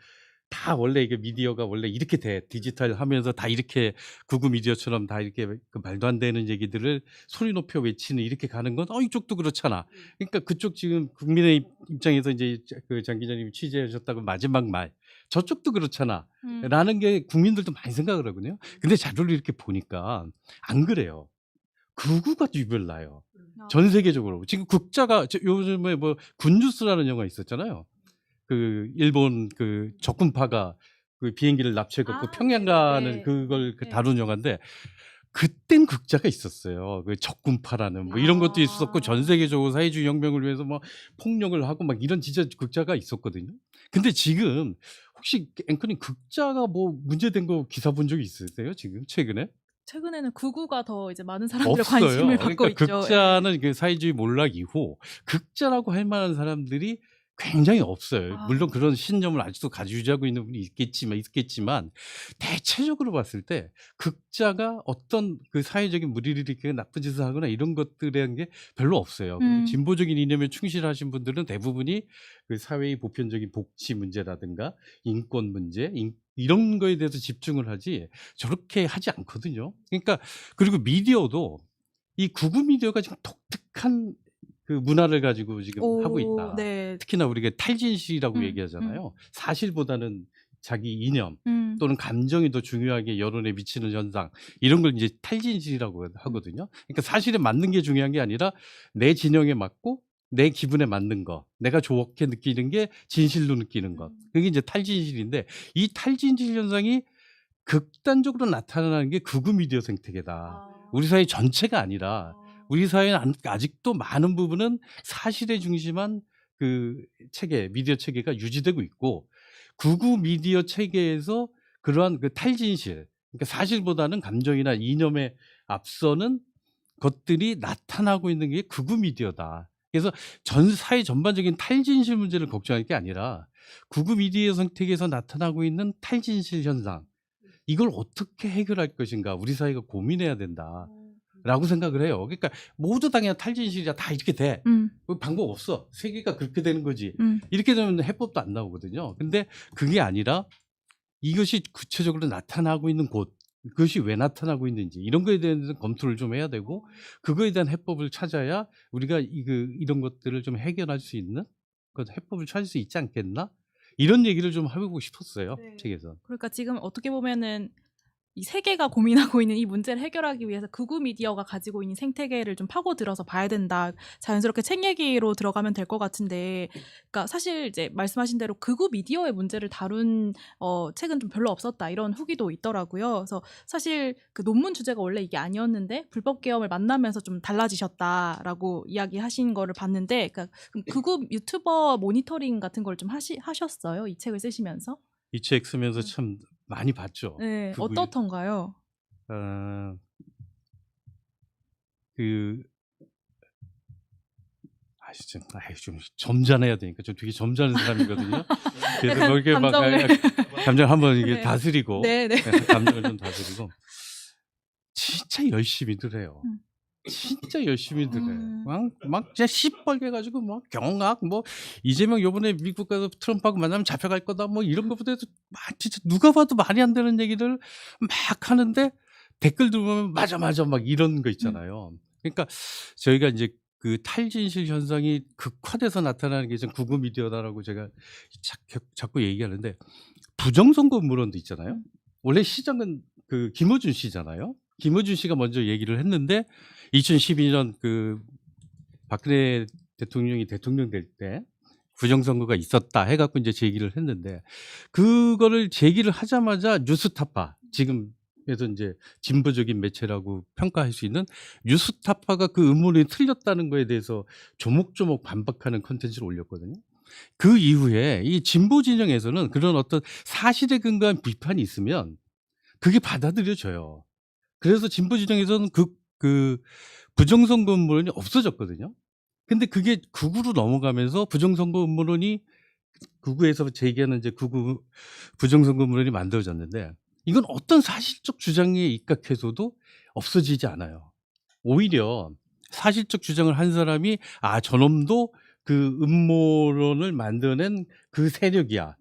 S3: 다 원래 이게 미디어가 원래 이렇게 돼. 디지털 하면서 다 이렇게 극우 미디어처럼 다 이렇게 그 말도 안 되는 얘기들을 소리 높여 외치는 이렇게 가는 건 이쪽도 그렇잖아. 그러니까 그쪽 지금 국민의 입장에서 이제 그 장 기자님이 취재하셨다고 마지막 말 저쪽도 그렇잖아. 라는 게 국민들도 많이 생각을 하거든요. 근데 자료를 이렇게 보니까 안 그래요. 극우가 유별나요. 전 세계적으로. 지금 극자가 요즘에 뭐 굿뉴스라는 영화 있었잖아요. 그 일본 그 적군파가 그 비행기를 납치해 갖고 평양 가는
S1: 네.
S3: 그걸 다룬 영화인데 그땐 극자가 있었어요. 그 적군파라는 뭐 이런 것도 있었고 전 세계적으로 사회주의 혁명을 위해서 뭐 폭력을 하고 막 이런 진짜 극자가 있었거든요. 근데 지금 혹시 앵커님 극자가 뭐 문제된 거 기사 본 적이 있으세요? 지금 최근에?
S1: 최근에는 극우가 더 이제 많은 사람들의
S3: 없어요.
S1: 관심을 받고
S3: 그러니까
S1: 있죠.
S3: 극자는 그 사회주의 몰락 이후 극자라고 할 만한 사람들이 굉장히 없어요. 물론 그런 신념을 아직도 가지고 유지하고 있는 분이 있겠지만 대체적으로 봤을 때 극자가 어떤 그 사회적인 무리를 일으키거나 나쁜 짓을 하거나 이런 것들에 대한 게 별로 없어요. 그리고 진보적인 이념에 충실하신 분들은 대부분이 그 사회의 보편적인 복지 문제라든가 인권 문제 이런 거에 대해서 집중을 하지 저렇게 하지 않거든요. 그러니까 그리고 미디어도 이 극우 미디어가 지금 독특한 그 문화를 가지고 지금 하고 있다.
S1: 네.
S3: 특히나 우리가 탈진실이라고 얘기하잖아요. 사실보다는 자기 이념 또는 감정이 더 중요하게 여론에 미치는 현상 이런 걸 이제 탈진실이라고 하거든요. 그러니까 사실에 맞는 게 중요한 게 아니라 내 진영에 맞고 내 기분에 맞는 거, 내가 좋게 느끼는 게 진실로 느끼는 것. 그게 이제 탈진실인데 이 탈진실 현상이 극단적으로 나타나는 게 극우 미디어 생태계다. 우리 사회 전체가 아니라 우리 사회는 아직도 많은 부분은 사실에 중심한 그 체계, 미디어 체계가 유지되고 있고 극우 미디어 체계에서 그러한 그 탈진실, 그러니까 사실보다는 감정이나 이념에 앞서는 것들이 나타나고 있는 게 극우 미디어다. 그래서 전 사회 전반적인 탈진실 문제를 걱정할 게 아니라 극우 미디어 생태계에서 나타나고 있는 탈진실 현상, 이걸 어떻게 해결할 것인가 우리 사회가 고민해야 된다라고 생각을 해요. 그러니까 모두 다 그냥 탈진실이야 다 이렇게 돼. 방법 없어. 세계가 그렇게 되는 거지. 이렇게 되면 해법도 안 나오거든요. 근데 그게 아니라 이것이 구체적으로 나타나고 있는 곳, 그것이 왜 나타나고 있는지 이런 거에 대해서 검토를 좀 해야 되고 그거에 대한 해법을 찾아야 우리가 이런 것들을 좀 해결할 수 있는 그 해법을 찾을 수 있지 않겠나? 이런 얘기를 좀 해보고 싶었어요.
S1: 네.
S3: 책에서.
S1: 그러니까 지금 어떻게 보면은 이 세계가 고민하고 있는 이 문제를 해결하기 위해서 극우 미디어가 가지고 있는 생태계를 좀 파고들어서 봐야 된다. 자연스럽게 책 얘기로 들어가면 될 것 같은데, 그러니까 사실 이제 말씀하신 대로 극우 미디어의 문제를 다룬 책은 좀 별로 없었다 이런 후기도 있더라고요. 그래서 사실 그 논문 주제가 원래 이게 아니었는데 불법 계엄을 만나면서 좀 달라지셨다라고 이야기하신 거를 봤는데, 그러니까 극우 유튜버 모니터링 같은 걸 좀 하셨어요? 이 책을 쓰시면서?
S3: 이 책 쓰면서 참 많이 봤죠.
S1: 네, 어떻던가요?
S3: 좀 점잖아야 되니까 좀 되게 점잖은 사람이거든요. 그래서 뭐 이렇게 막 감정 한번 이게
S1: 네.
S3: 다스리고
S1: 네.
S3: 감정을 좀 다스리고 진짜 열심히들 해요. 진짜 열심히들 해. 막 진짜 시뻘게 가지고 막 경악 뭐 이재명 요번에 미국 가서 트럼프하고 만나면 잡혀갈 거다 뭐 이런 것보다도 막 진짜 누가 봐도 말이 안 되는 얘기를 막 하는데 댓글들 보면 맞아 막 이런 거 있잖아요. 그러니까 저희가 이제 그 탈진실 현상이 극화돼서 나타나는 게 좀 구구 미디어다라고 제가 자꾸 얘기하는데 부정선거 음모론도 있잖아요. 원래 시작은 그 김어준 씨잖아요. 김어준 씨가 먼저 얘기를 했는데 2012년 그 박근혜 대통령이 대통령 될 때 부정선거가 있었다 해갖고 이제 제기를 했는데 그거를 제기를 하자마자 뉴스타파 지금에서 이제 진보적인 매체라고 평가할 수 있는 뉴스타파가 그 음모론이 틀렸다는 거에 대해서 조목조목 반박하는 콘텐츠를 올렸거든요. 그 이후에 이 진보 진영에서는 그런 어떤 사실에 근거한 비판이 있으면 그게 받아들여져요. 그래서 진보 진영에서는 그 부정선거 음모론이 없어졌거든요. 근데 그게 극우로 넘어가면서 부정선거 음모론이 극우에서 제기하는 이제 극우 부정선거 음모론이 만들어졌는데 이건 어떤 사실적 주장에 입각해서도 없어지지 않아요. 오히려 사실적 주장을 한 사람이 아 저놈도 그 음모론을 만들어낸 그 세력이야.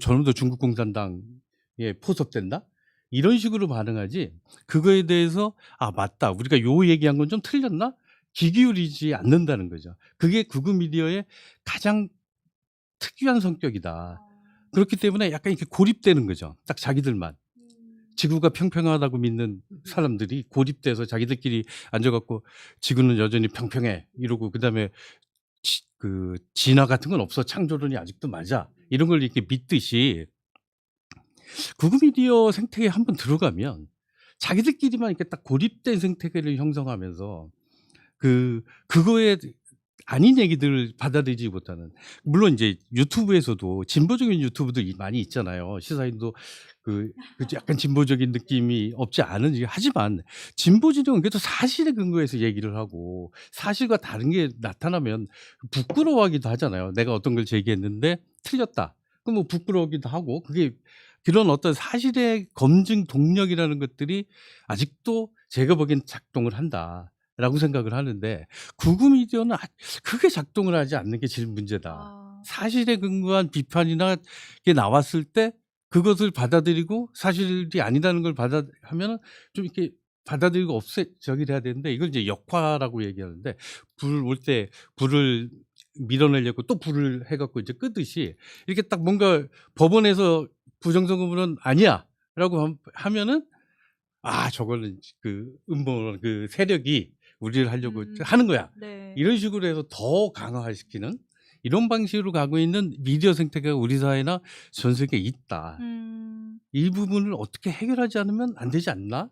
S3: 저놈도 중국 공산당에 포섭된다. 이런 식으로 반응하지 그거에 대해서 아 맞다 우리가 요 얘기한 건 좀 틀렸나? 귀 기울이지 않는다는 거죠. 그게 극우 미디어의 가장 특유한 성격이다. 그렇기 때문에 약간 이렇게 고립되는 거죠. 딱 자기들만. 지구가 평평하다고 믿는 사람들이 고립돼서 자기들끼리 앉아갖고 지구는 여전히 평평해 이러고 그다음에 그 진화 같은 건 없어 창조론이 아직도 맞아 이런 걸 이렇게 믿듯이 극우 미디어 생태계에 한번 들어가면 자기들끼리만 이렇게 딱 고립된 생태계를 형성하면서 그거에 아닌 얘기들을 받아들이지 못하는 물론 이제 유튜브에서도 진보적인 유튜브들이 많이 있잖아요. 시사인도 그 약간 진보적인 느낌이 없지 않은 하지만 진보 진영은 그래도 사실에 근거해서 얘기를 하고 사실과 다른 게 나타나면 부끄러워하기도 하잖아요. 내가 어떤 걸 제기했는데 틀렸다. 그럼 뭐 부끄러워하기도 하고 그게 그런 어떤 사실의 검증 동력이라는 것들이 아직도 제가 보기엔 작동을 한다라고 생각을 하는데 극우 미디어는 그게 작동을 하지 않는 게 제일 문제다. 사실에 근거한 비판이나 게 나왔을 때 그것을 받아들이고 사실이 아니라는 걸 하면은 좀 이렇게 받아들이고 없애저기를 해야 되는데 이걸 이제 역화라고 얘기하는데 불 올 때 불을 밀어내려고 또 불을 해갖고 이제 끄듯이 이렇게 딱 뭔가 법원에서 부정선거물은 아니야라고 하면은 아 저거는 그 음모론 그 세력이 우리를 하려고 하는 거야.
S1: 네.
S3: 이런 식으로 해서 더 강화시키는 이런 방식으로 가고 있는 미디어 생태계가 우리 사회나 전 세계에 있다. 이 부분을 어떻게 해결하지 않으면 안 되지 않나?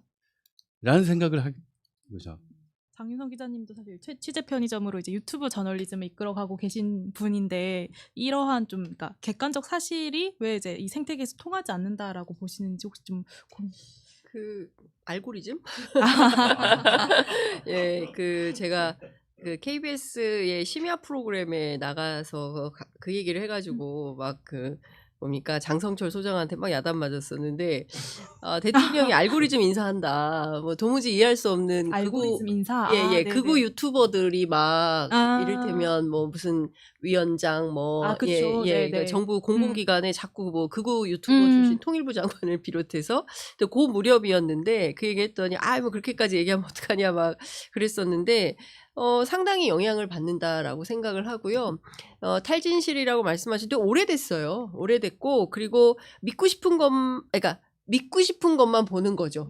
S3: 라는 생각을 하는 거죠.
S1: 장윤성 기자님도 사실 취재 편의점으로 이제 유튜브 저널리즘을 이끌어가고 계신 분인데 이러한 좀 그러니까 객관적 사실이 왜 이제 이 생태계에서 통하지 않는다라고 보시는지 혹시 좀
S2: 그 알고리즘? 예, 제가 그 KBS의 심야 프로그램에 나가서 그 얘기를 해가지고 막 뭡니까 장성철 소장한테 막 야단 맞았었는데 대통령이 알고리즘 인사한다. 뭐 도무지 이해할 수 없는
S1: 알고리즘 인사.
S2: 예,
S1: 네네.
S2: 극우 유튜버들이 막 이를테면 뭐 무슨 위원장 뭐
S1: 그쵸.
S2: 그러니까 정부 공공기관에 자꾸 뭐 극우 유튜버 출신 통일부 장관을 비롯해서 또 그 무렵이었는데 그 얘기했더니 뭐 그렇게까지 얘기하면 어떡하냐 막 그랬었는데 상당히 영향을 받는다라고 생각을 하고요. 탈진실이라고 말씀하실 때 오래됐어요. 오래됐고 그리고 믿고 싶은 것만 보는 거죠.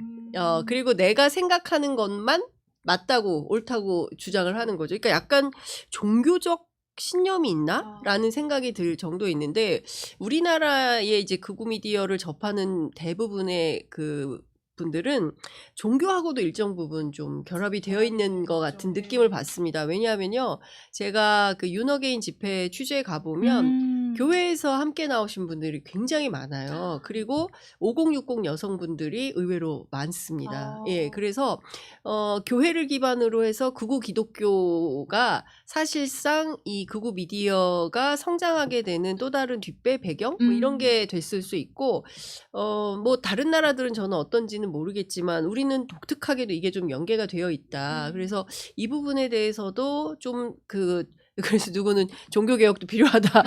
S2: 그리고 내가 생각하는 것만 맞다고 옳다고 주장을 하는 거죠. 그러니까 약간 종교적 신념이 있나라는 생각이 들 정도 있는데 우리나라의 이제 극우 미디어를 접하는 대부분의 그 분들은 종교하고도 일정 부분 좀 결합이 되어 있는 것 같은 느낌을 받습니다. 왜냐하면요, 제가 그 윤어게인 집회 취재에 가보면 교회에서 함께 나오신 분들이 굉장히 많아요. 그리고 5060 여성분들이 의외로 많습니다. 예, 그래서 교회를 기반으로 해서 극우 기독교가 사실상 이 극우 미디어가 성장하게 되는 또 다른 뒷배 배경 뭐 이런 게 됐을 수 있고 뭐 다른 나라들은 저는 어떤지는 모르겠지만 우리는 독특하게도 이게 좀 연계가 되어 있다. 그래서 이 부분에 대해서도 좀 그래서 누구는 종교 개혁도 필요하다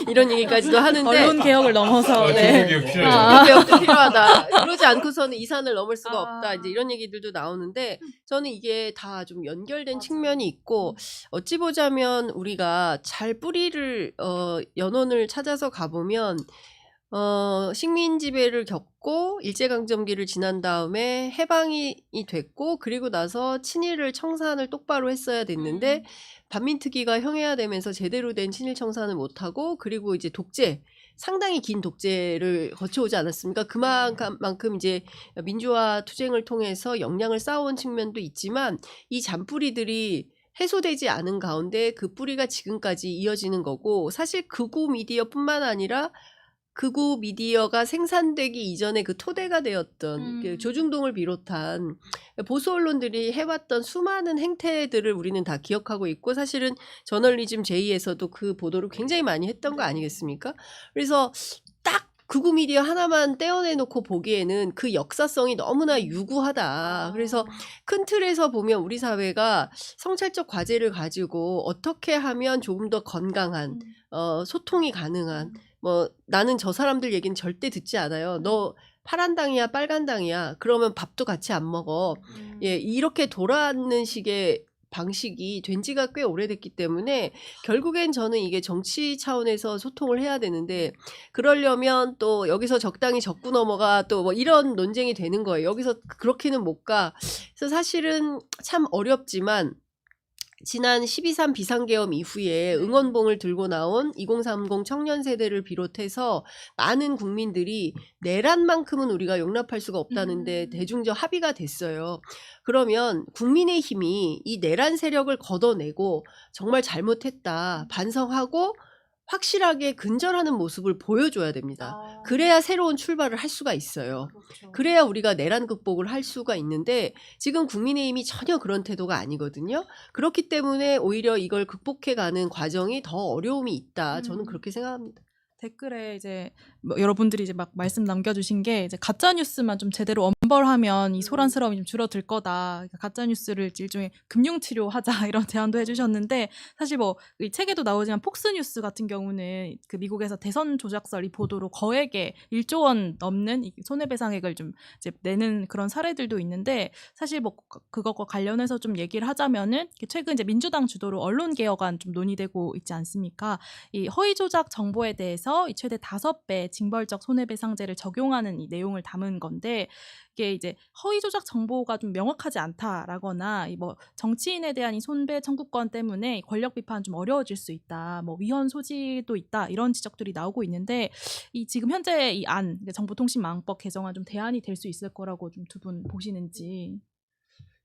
S2: 이런 얘기까지도 하는데
S1: 언론 개혁을 넘어서 네.
S3: 필요하죠.
S2: 개혁도 필요하다. 그러지 않고서는 이 산을 넘을 수가
S1: 아.
S2: 없다. 이제 이런 얘기들도 나오는데 저는 이게 다 좀 연결된 측면이 있고 어찌 보자면 우리가 잘 뿌리를 연원을 찾아서 가보면 식민 지배를 겪고 일제강점기를 지난 다음에 해방이 됐고 그리고 나서 친일을 청산을 똑바로 했어야 됐는데 반민특위가 형해화되면서 제대로 된 친일 청산을 못하고 그리고 이제 독재 상당히 긴 독재를 거쳐오지 않았습니까? 그만큼 이제 민주화 투쟁을 통해서 역량을 쌓아온 측면도 있지만 이 잔뿌리들이 해소되지 않은 가운데 그 뿌리가 지금까지 이어지는 거고 사실 극우 미디어뿐만 아니라 극우 미디어가 생산되기 이전에 그 토대가 되었던 그 조중동을 비롯한 보수 언론들이 해왔던 수많은 행태들을 우리는 다 기억하고 있고 사실은 저널리즘 J에서도 그 보도를 굉장히 많이 했던 거 아니겠습니까? 그래서 딱 극우 미디어 하나만 떼어내놓고 보기에는 그 역사성이 너무나 유구하다. 그래서 큰 틀에서 보면 우리 사회가 성찰적 과제를 가지고 어떻게 하면 조금 더 건강한 소통이 가능한 뭐 나는 저 사람들 얘기는 절대 듣지 않아요. 너 파란당이야 빨간당이야. 그러면 밥도 같이 안 먹어. 예, 이렇게 돌아가는 식의 방식이 된 지가 꽤 오래됐기 때문에 결국엔 저는 이게 정치 차원에서 소통을 해야 되는데 그러려면 또 여기서 적당히 적고 넘어가 또 뭐 이런 논쟁이 되는 거예요. 여기서 그렇게는 못 가. 그래서 사실은 참 어렵지만 지난 12.3 비상계엄 이후에 응원봉을 들고 나온 2030 청년 세대를 비롯해서 많은 국민들이 내란만큼은 우리가 용납할 수가 없다는데 대중적 합의가 됐어요. 그러면 국민의힘이 이 내란 세력을 걷어내고 정말 잘못했다 반성하고 확실하게 근절하는 모습을 보여줘야 됩니다. 그래야 새로운 출발을 할 수가 있어요. 그래야 우리가 내란 극복을 할 수가 있는데 지금 국민의힘이 전혀 그런 태도가 아니거든요. 그렇기 때문에 오히려 이걸 극복해가는 과정이 더 어려움이 있다. 저는 그렇게 생각합니다.
S1: 댓글에 이제 뭐 여러분들이 이제 막 말씀 남겨주신 게 이제 가짜 뉴스만 좀 제대로 엄벌하면 이 소란스러움이 좀 줄어들 거다. 그러니까 가짜 뉴스를 일종의 금융 치료하자 이런 제안도 해주셨는데 사실 뭐 이 책에도 나오지만 폭스뉴스 같은 경우는 그 미국에서 대선 조작설 이 보도로 거액의 1조 원 넘는 이 손해배상액을 좀 이제 내는 그런 사례들도 있는데 사실 뭐 그것과 관련해서 좀 얘기를 하자면은 최근 이제 민주당 주도로 언론 개혁안 좀 논의되고 있지 않습니까? 이 허위 조작 정보에 대해서 이 최대 5배 징벌적 손해배상제를 적용하는 이 내용을 담은 건데 이게 이제 허위 조작 정보가 좀 명확하지 않다라거나 이 뭐 정치인에 대한 이 손배 청구권 때문에 권력 비판 좀 어려워질 수 있다. 뭐 위헌 소지도 있다. 이런 지적들이 나오고 있는데 이 지금 현재 이 안 정보통신망법 개정안 좀 대안이 될 수 있을 거라고 좀 두 분 보시는지.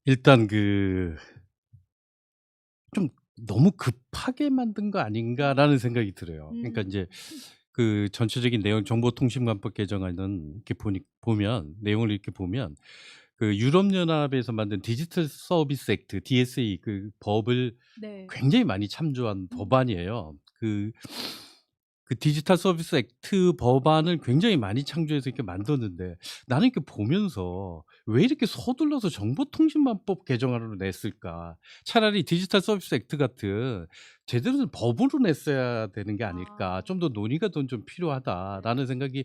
S3: 일단 좀 너무 급하게 만든 거 아닌가라는 생각이 들어요. 그러니까 이제 그 전체적인 내용 정보통신망법 개정안은 이렇게 보면 내용을 이렇게 보면 그 유럽연합에서 만든 디지털 서비스 액트 DSA 그 법을
S1: 네.
S3: 굉장히 많이 참조한 법안이에요. 그 디지털 서비스 액트 법안을 굉장히 많이 창조해서 이렇게 만들었는데 나는 이렇게 보면서 왜 이렇게 서둘러서 정보통신망법 개정안으로 냈을까? 차라리 디지털 서비스 액트 같은 제대로 된 법으로 냈어야 되는 게 아닐까? 좀 더 논의가 좀 필요하다라는 생각이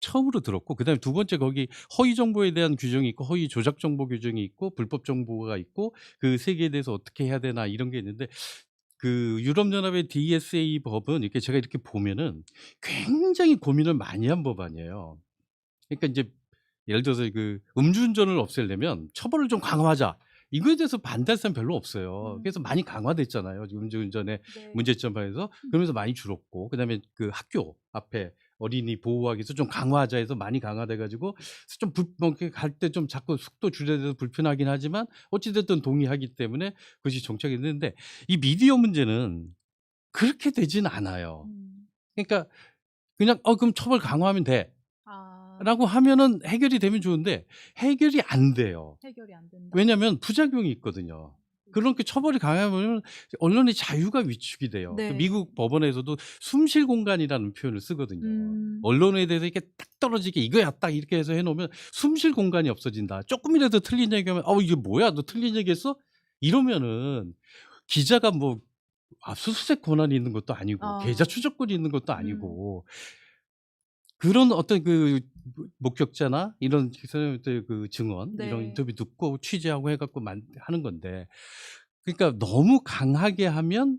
S3: 처음으로 들었고 그다음에 두 번째 거기 허위 정보에 대한 규정이 있고 허위 조작 정보 규정이 있고 불법 정보가 있고 그 세 개에 대해서 어떻게 해야 되나 이런 게 있는데 그 유럽연합의 DSA 법은 이렇게 제가 이렇게 보면은 굉장히 고민을 많이 한 법안이에요. 그러니까 이제 예를 들어서 그 음주운전을 없애려면 처벌을 좀 강화하자. 이거에 대해서 반대할 사람 별로 없어요. 그래서 많이 강화됐잖아요. 음주운전의 문제점에서 그러면서 많이 줄었고 그다음에 그 학교 앞에 어린이 보호하기 위해서 좀 강화하자 해서 많이 강화돼 가지고 좀 갈 때 좀 자꾸 속도 줄여서 불편하긴 하지만 어찌 됐든 동의하기 때문에 그것이 정착이 됐는데 이 미디어 문제는 그렇게 되진 않아요. 그러니까 그냥 그럼 처벌 강화하면 돼. 라고 하면은 해결이 되면 좋은데 해결이 안 돼요.
S1: 해결이 안 된다.
S3: 왜냐하면 부작용이 있거든요. 그렇게 처벌이 강하면 언론의 자유가 위축이 돼요.
S1: 네.
S3: 미국 법원에서도 숨쉴 공간이라는 표현을 쓰거든요. 언론에 대해서 이렇게 딱 떨어지게 이거야 딱 이렇게 해서 해놓으면 숨쉴 공간이 없어진다. 조금이라도 틀린 얘기하면 이게 뭐야 너 틀린 얘기했어? 이러면은 기자가 뭐 압수수색 권한이 있는 것도 아니고
S1: 아.
S3: 계좌 추적권이 있는 것도
S1: 음.
S3: 아니고 그런 어떤 그 목격자나 이런 사람들 그 증언 이런
S1: 네.
S3: 인터뷰 듣고 취재하고 해 갖고 하는 건데 그러니까 너무 강하게 하면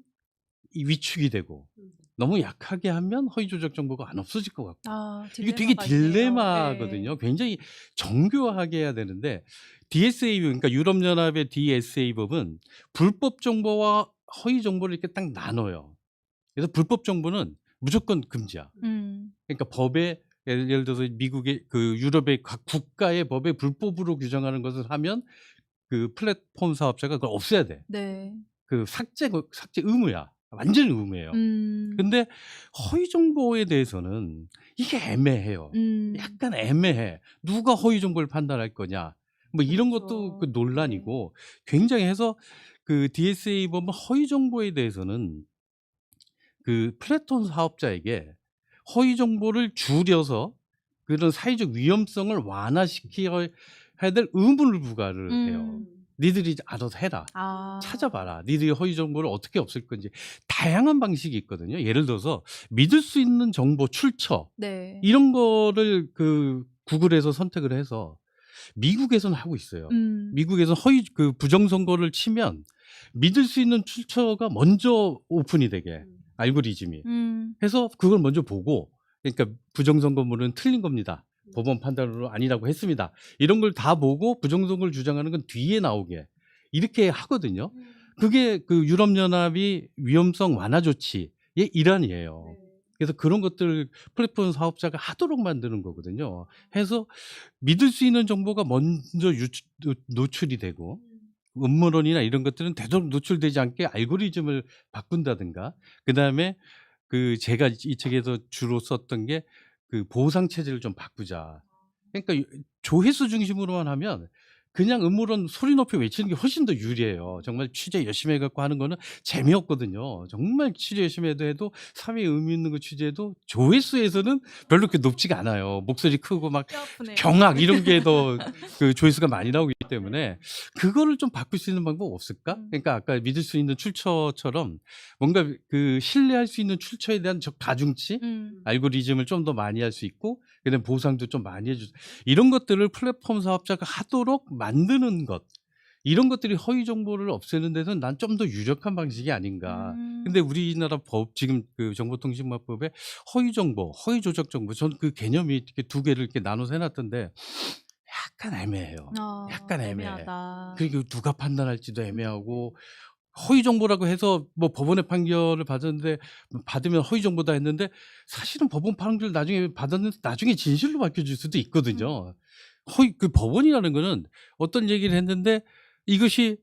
S3: 이 위축이 되고 너무 약하게 하면 허위 조작 정보가 안 없어질 것 같고
S1: 아
S3: 이게 되게
S1: 딜레마가 있네요.
S3: 딜레마거든요.
S1: 네.
S3: 굉장히 정교하게 해야 되는데 DSA 그러니까 유럽 연합의 DSA 법은 불법 정보와 허위 정보를 이렇게 딱 나눠요. 그래서 불법 정보는 무조건 금지야.
S1: 음.
S3: 그러니까 법에 예를 들어서 미국의 그 유럽의 각 국가의 법에 불법으로 규정하는 것을 하면 그 플랫폼 사업자가 그걸 없애야 돼.
S1: 네.
S3: 그 삭제 의무야. 완전히 의무예요.
S1: 음.
S3: 근데 허위 정보에 대해서는 이게 애매해요.
S1: 음.
S3: 약간 애매해. 누가 허위 정보를 판단할 거냐. 뭐 이런 것도
S1: 그렇죠.
S3: 그
S1: 네.
S3: 논란이고 굉장히 해서 그 DSA 법은 허위 정보에 대해서는 그 플랫폼 사업자에게 허위 정보를 줄여서 그런 사회적 위험성을 완화시켜야 될 의무를 부과를 해요.
S1: 음.
S3: 니들이 알아서 해라.
S1: 아.
S3: 찾아봐라. 니들이 허위 정보를 어떻게 없앨 건지. 다양한 방식이 있거든요. 예를 들어서 믿을 수 있는 정보 출처
S1: 네.
S3: 이런 거를 그 구글에서 선택을 해서 미국에서는 하고 있어요. 미국에서 허위 그 부정 선거를 치면 믿을 수 있는 출처가 먼저 오픈이 되게 알고리즘이
S1: 음.
S3: 해서 그걸 먼저 보고 그러니까 부정 선거물은 틀린 겁니다. 법원 판단으로 아니라고 했습니다. 이런 걸 다 보고 부정 선거를 주장하는 건 뒤에 나오게 이렇게 하거든요. 그게 그 유럽 연합이 위험성 완화 조치의 일환이에요. 그래서 그런 것들 플랫폼 사업자가 하도록 만드는 거거든요. 해서 믿을 수 있는 정보가 먼저 노출이 되고 음모론이나 이런 것들은 되도록 노출되지 않게 알고리즘을 바꾼다든가 그다음에 그 제가 이 책에서 주로 썼던 게 그 보상 체제를 좀 바꾸자. 그러니까 조회수 중심으로만 하면 그냥 음모론 소리 높이 외치는 게 훨씬 더 유리해요. 정말 취재 열심히 해 갖고 하는 거는 재미없거든요. 정말 취재 열심히 해도 사회에 의미 있는 거 취재해도 조회수에서는 별로 그렇게 높지가 않아요. 목소리 크고 막
S1: 뼈 아프네요.
S3: 경악 이런 게 더 그 조회수가 많이 나오기 때문에 그거를 좀 바꿀 수 있는 방법 없을까? 그러니까 아까 믿을 수 있는 출처처럼 뭔가 그 신뢰할 수 있는 출처에 대한 가중치 알고리즘을 좀 더 많이 할 수 있고 그다음에 보상도 좀 많이 해주 이런 것들을 플랫폼 사업자가 하도록 만드는 것 이런 것들이 허위 정보를 없애는 데는 난 좀 더 유력한 방식이 아닌가. 근데 우리나라 법 지금 그 정보통신망법에 허위 정보, 허위 조작 정보 전 그 개념이 이렇게 두 개를 이렇게 나눠서 해놨던데 약간 애매해요.
S1: 아
S3: 약간 애매해.
S1: 애매하다.
S3: 그리고 누가 판단할지도 애매하고 허위 정보라고 해서 뭐 법원의 판결을 받았는데 받으면 허위 정보다 했는데 사실은 법원 판결 나중에 받았는데 나중에 진실로 밝혀질 수도 있거든요. 허위 그 법원이라는 거는 어떤 얘기를 했는데 이것이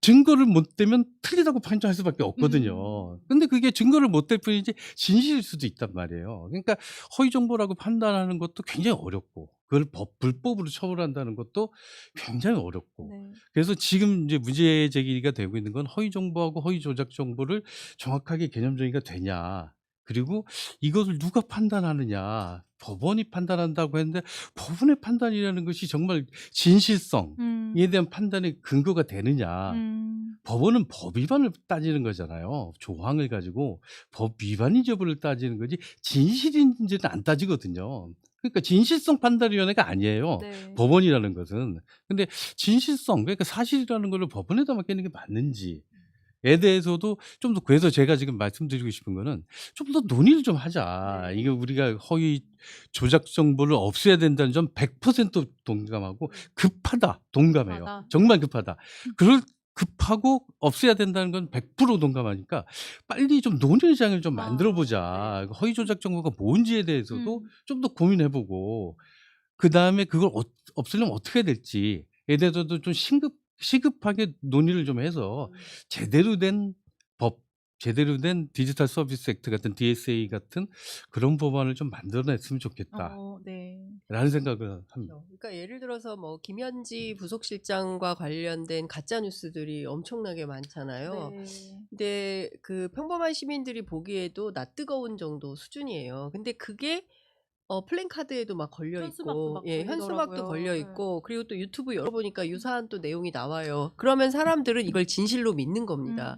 S3: 증거를 못 대면 틀리다고 판정할 수밖에 없거든요. 근데 그게 증거를 못 댈 뿐이지 진실일 수도 있단 말이에요. 그러니까 허위 정보라고 판단하는 것도 굉장히 어렵고 그걸 불법으로 처벌한다는 것도 굉장히 어렵고
S1: 네.
S3: 그래서 지금 이제 문제 제기가 되고 있는 건 허위 정보하고 허위 조작 정보를 정확하게 개념 정의가 되냐. 그리고 이것을 누가 판단하느냐. 법원이 판단한다고 했는데 법원의 판단이라는 것이 정말 진실성에 대한 판단의 근거가 되느냐. 법원은 법 위반을 따지는 거잖아요. 조항을 가지고 법 위반인지 여부를 따지는 거지 진실인지는 안 따지거든요. 그러니까 진실성 판단위원회가 아니에요.
S1: 네.
S3: 법원이라는 것은. 근데 진실성 그러니까 사실이라는 거를 법원에다 맡기는 게 맞는지에 대해서도 좀 더 그래서 제가 지금 말씀드리고 싶은 거는 좀 더 논의를 좀 하자.
S1: 네.
S3: 이게 우리가 허위 조작 정보를 없애야 된다는 점 100% 동감하고 급하다. 동감해요.
S1: 급하다.
S3: 정말 급하다. 그럴 급하고 없애야 된다는 건 100% 동감하니까 빨리 좀 논의장을 좀 만들어 보자.
S1: 네.
S3: 허위 조작 정보가 뭔지에 대해서도 좀 더 고민해 보고 그다음에 그걸 없애려면 어떻게 해야 될지에 대해서도 좀 시급하게 논의를 좀 해서 제대로 된 법, 제대로 된 디지털 서비스 액트 같은 DSA 같은 그런 법안을 좀 만들어냈으면 좋겠다.
S1: 네.
S3: 라는 생각을 합니다.
S2: 그러니까 예를 들어서 뭐 김현지 부속실장과 관련된 가짜 뉴스들이 엄청나게 많잖아요.
S1: 네.
S2: 근데 그 평범한 시민들이 보기에도 낯뜨거운 정도 수준이에요. 근데 그게 플랜카드에도 막 걸려
S1: 현수막도 막
S2: 있고, 예, 현수막도
S1: 걸리더라고요.
S2: 걸려
S1: 네.
S2: 있고, 그리고 또 유튜브 열어보니까 유사한 또 내용이 나와요. 그러면 사람들은 이걸 진실로 믿는 겁니다.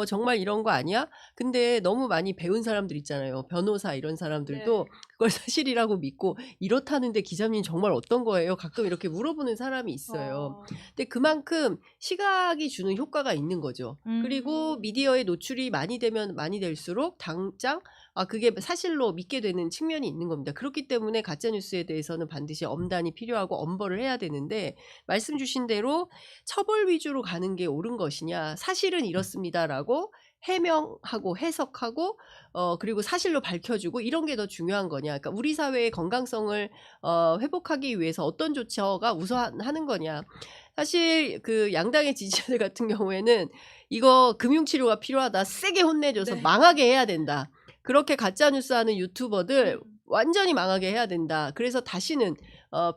S2: 정말 이런 거 아니야? 근데 너무 많이 배운 사람들 있잖아요. 변호사 이런 사람들도
S1: 네.
S2: 그걸 사실이라고 믿고 이렇다는데 기자님 정말 어떤 거예요? 가끔 이렇게 물어보는 사람이 있어요. 근데 그만큼 시각이 주는 효과가 있는 거죠. 그리고 미디어에 노출이 많이 되면 많이 될수록 당장 그게 사실로 믿게 되는 측면이 있는 겁니다. 그렇기 때문에 가짜 뉴스에 대해서는 반드시 엄단이 필요하고 엄벌을 해야 되는데 말씀 주신 대로 처벌 위주로 가는 게 옳은 것이냐, 사실은 이렇습니다라고 해명하고 해석하고 그리고 사실로 밝혀주고 이런 게 더 중요한 거냐. 그러니까 우리 사회의 건강성을 회복하기 위해서 어떤 조처가 우선하는 거냐. 사실 그 양당의 지지자들 같은 경우에는 이거 금융치료가 필요하다. 세게 혼내줘서
S1: 네.
S2: 망하게 해야 된다. 그렇게 가짜뉴스 하는 유튜버들
S1: 음.
S2: 완전히 망하게 해야 된다. 그래서 다시는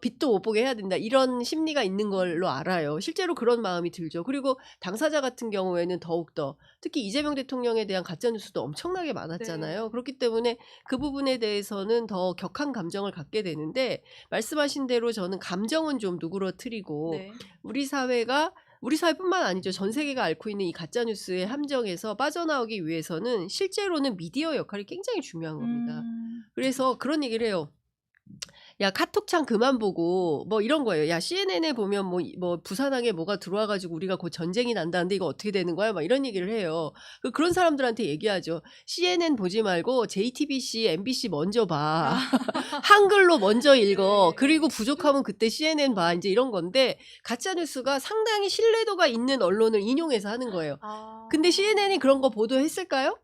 S2: 빛도 못 보게 해야 된다. 이런 심리가 있는 걸로 알아요. 실제로 그런 마음이 들죠. 그리고 당사자 같은 경우에는 더욱더 특히 이재명 대통령에 대한 가짜뉴스도 엄청나게 많았잖아요.
S1: 네.
S2: 그렇기 때문에 그 부분에 대해서는 더 격한 감정을 갖게 되는데 말씀하신 대로 저는 감정은 좀 누그러뜨리고
S1: 네.
S2: 우리 사회뿐만 아니죠. 전 세계가 앓고 있는 이 가짜뉴스의 함정에서 빠져나오기 위해서는 실제로는 미디어 역할이 굉장히 중요한 겁니다. 그래서 그런 얘기를 해요. 야, 카톡창 그만 보고 뭐 이런 거예요. 야, CNN에 보면 뭐 부산항에 뭐가 들어와 가지고 우리가 곧 전쟁이 난다는데 이거 어떻게 되는 거야? 막 이런 얘기를 해요. 그런 사람들한테 얘기하죠. CNN 보지 말고 JTBC, MBC 먼저 봐. 한글로 먼저 읽어.
S1: 네.
S2: 그리고 부족하면 그때 CNN 봐. 이제 이런 건데 가짜 뉴스가 상당히 신뢰도가 있는 언론을 인용해서 하는 거예요. 근데 CNN이 그런 거 보도했을까요?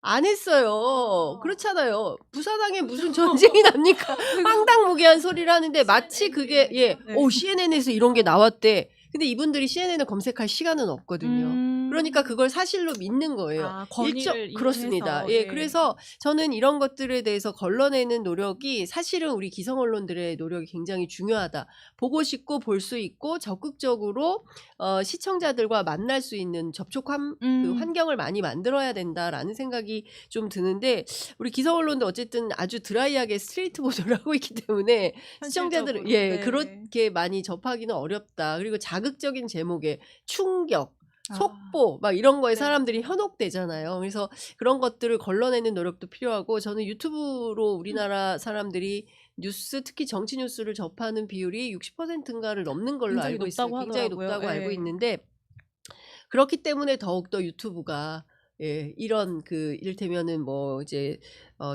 S2: 안 했어요. 그렇잖아요. 부산항에 무슨 전쟁이 납니까? 황당무계한 소리를 하는데 마치 그게
S1: 네.
S2: CNN에서 이런 게 나왔대. 근데 이분들이 CNN을 검색할 시간은 없거든요. 그러니까 그걸 사실로 믿는 거예요.
S1: 권위를
S2: 그렇습니다.
S1: 이용해서.
S2: 예,
S1: 네.
S2: 그래서 저는 이런 것들에 대해서 걸러내는 노력이 사실은 우리 기성 언론들의 노력이 굉장히 중요하다. 보고 싶고 볼 수 있고 적극적으로 시청자들과 만날 수 있는 그 환경을 많이 만들어야 된다라는 생각이 좀 드는데 우리 기성 언론도 어쨌든 아주 드라이하게 스트레이트 보도를 하고 있기 때문에 시청자들은
S1: 현실적으로. 네.
S2: 그렇게 많이 접하기는 어렵다. 그리고 자극적인 제목에 충격,
S1: 아.
S2: 속보 막 이런 거에
S1: 네.
S2: 사람들이 현혹되잖아요. 그래서 그런 것들을 걸러내는 노력도 필요하고 저는 유튜브로 우리나라 사람들이 뉴스 특히 정치 뉴스를 접하는 비율이 60%인가를 넘는 걸로
S1: 굉장히
S2: 알고 있어요.
S1: 높다고
S2: 굉장히
S1: 하더라고요.
S2: 높다고 알고
S1: 예.
S2: 있는데 그렇기 때문에 더욱더 유튜브가 이런 그 이를테면은 뭐 이제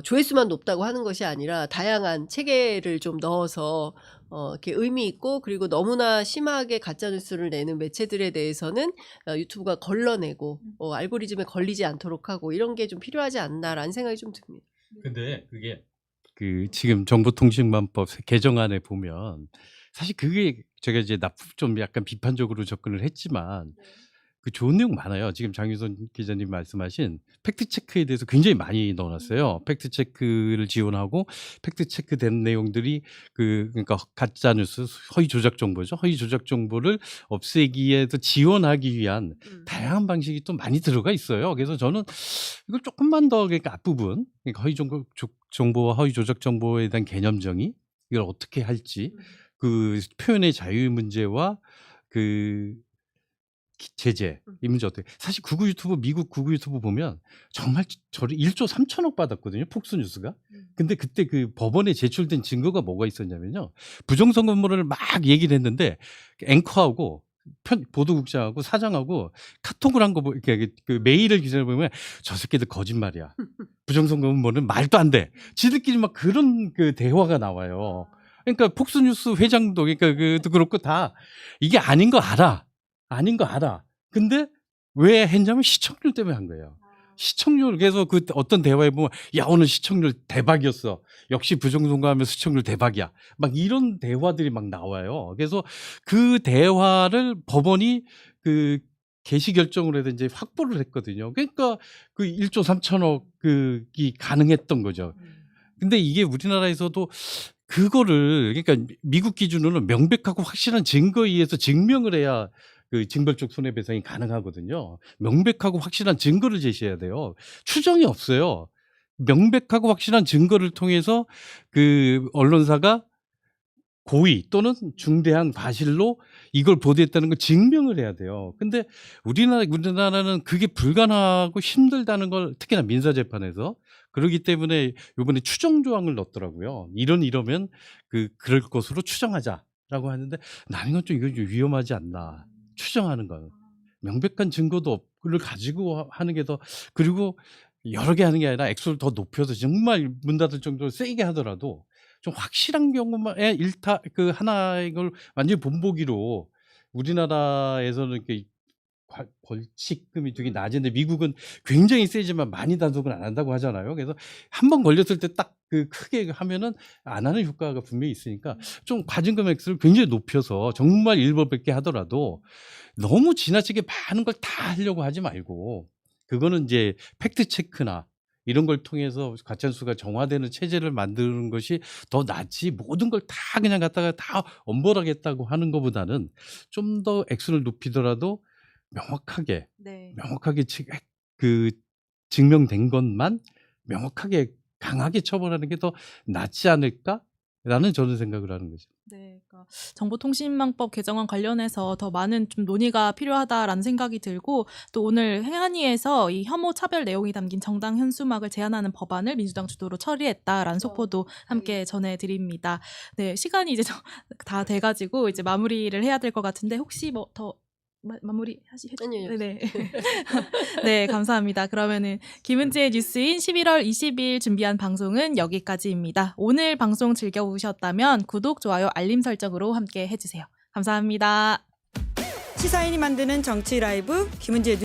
S2: 조회수만 높다고 하는 것이 아니라 다양한 체계를 좀 넣어서 이렇게 의미 있고 그리고 너무나 심하게 가짜 뉴스를 내는 매체들에 대해서는 유튜브가 걸러내고 알고리즘에 걸리지 않도록 하고 이런 게 좀 필요하지 않나라는 생각이 좀 듭니다.
S3: 근데 그게 그 지금 정보통신망법 개정안에 보면 사실 그게 제가 이제 좀 약간 비판적으로 접근을 했지만 그 좋은 내용 많아요. 지금 장유선 기자님 말씀하신 팩트 체크에 대해서 굉장히 많이 넣어놨어요. 팩트 체크를 지원하고 팩트 체크된 내용들이 그러니까 가짜 뉴스, 허위 조작 정보죠. 허위 조작 정보를 없애기에도 지원하기 위한 다양한 방식이 또 많이 들어가 있어요. 그래서 저는 이걸 조금만 더 그러니까 앞부분 그러니까 허위 정보와 허위 조작 정보에 대한 개념 정의 이걸 어떻게 할지 그 표현의 자유 문제와 그 제재 이 문제 어떻게 사실 미국 구구 유튜브 보면 정말 저를 1조 3천억 받았거든요. 폭스뉴스가. 근데 그때 그 법원에 제출된 증거가 뭐가 있었냐면요. 부정선거물을 막 얘기를 했는데 앵커하고 보도국장하고 사장하고 카톡을 한 거 이렇게 그 메일을 기사를 보면 저 새끼들 거짓말이야. 부정선거물은 말도 안 돼. 지들끼리 막 그런 그 대화가 나와요. 그러니까 폭스뉴스 회장도 그러니까 그도 그렇고 다 이게 아닌 거 알아. 아닌 거 알아. 근데 왜 했냐면 시청률 때문에 한 거예요. 시청률 그래서 그 어떤 대화에 보면 야 오늘 시청률 대박이었어. 역시 부정선거하면 시청률 대박이야. 막 이런 대화들이 막 나와요. 그래서 그 대화를 법원이 그 개시 결정을 해서 이제 확보를 했거든요. 그러니까 그 1조 3천억 그이 가능했던 거죠. 근데 이게 우리나라에서도 그거를 그러니까 미국 기준으로는 명백하고 확실한 증거에 의해서 증명을 해야 그 징벌적 손해배상이 가능하거든요. 명백하고 확실한 증거를 제시해야 돼요. 추정이 없어요. 명백하고 확실한 증거를 통해서 그 언론사가 고의 또는 중대한 과실로 이걸 보도했다는 걸 증명을 해야 돼요. 근데 우리나라는 그게 불가능하고 힘들다는 걸 특히나 민사재판에서 그러기 때문에 이번에 추정 조항을 넣었더라고요. 이러면 그럴 것으로 추정하자라고 하는데 나는 이건 좀 위험하지 않나. 추정하는 건 명백한 증거도 없를 가지고 하는 게 더 그리고 여러 개 하는 게 아니라 액수를 더 높여서 정말 문 닫을 정도로 세게 하더라도 좀 확실한 경우만에 하나의 걸 완전히 본보기로 우리나라에서는 이렇게 벌칙금이 되게 낮은데 미국은 굉장히 세지만 많이 단속은 안 한다고 하잖아요. 그래서 한 번 걸렸을 때 딱 크게 하면은 안 하는 효과가 분명히 있으니까 좀 과징금 액수를 굉장히 높여서 정말 일벌백계 하더라도 너무 지나치게 많은 걸 다 하려고 하지 말고 그거는 이제 팩트 체크나 이런 걸 통해서 가짜뉴스가 정화되는 체제를 만드는 것이 더 낫지 모든 걸 다 그냥 갖다가 다 엄벌하겠다고 하는 것보다는 좀 더 액수를 높이더라도 명확하게
S1: 네.
S3: 증명된 것만 명확하게 강하게 처벌하는 게 더 낫지 않을까라는 저는 생각을 하는 거죠.
S1: 네, 그러니까 정보통신망법 개정안 관련해서 더 많은 좀 논의가 필요하다라는 생각이 들고 또 오늘 행안위에서 이 혐오 차별 내용이 담긴 정당 현수막을 제한하는 법안을 민주당 주도로 처리했다라는 속보도 함께 전해드립니다. 네, 시간이 이제 다 돼가지고 이제 마무리를 해야 될 것 같은데 혹시 뭐 더 마무리
S2: 아니요.
S1: 네. 네, 감사합니다. 그러면은 김은지의 뉴스인 11월 20일 준비한 방송은 여기까지입니다. 오늘 방송 즐겨보셨다면 구독, 좋아요, 알림 설정으로 함께 해주세요. 감사합니다.
S4: 시사인이 만드는 정치 라이브 김은지의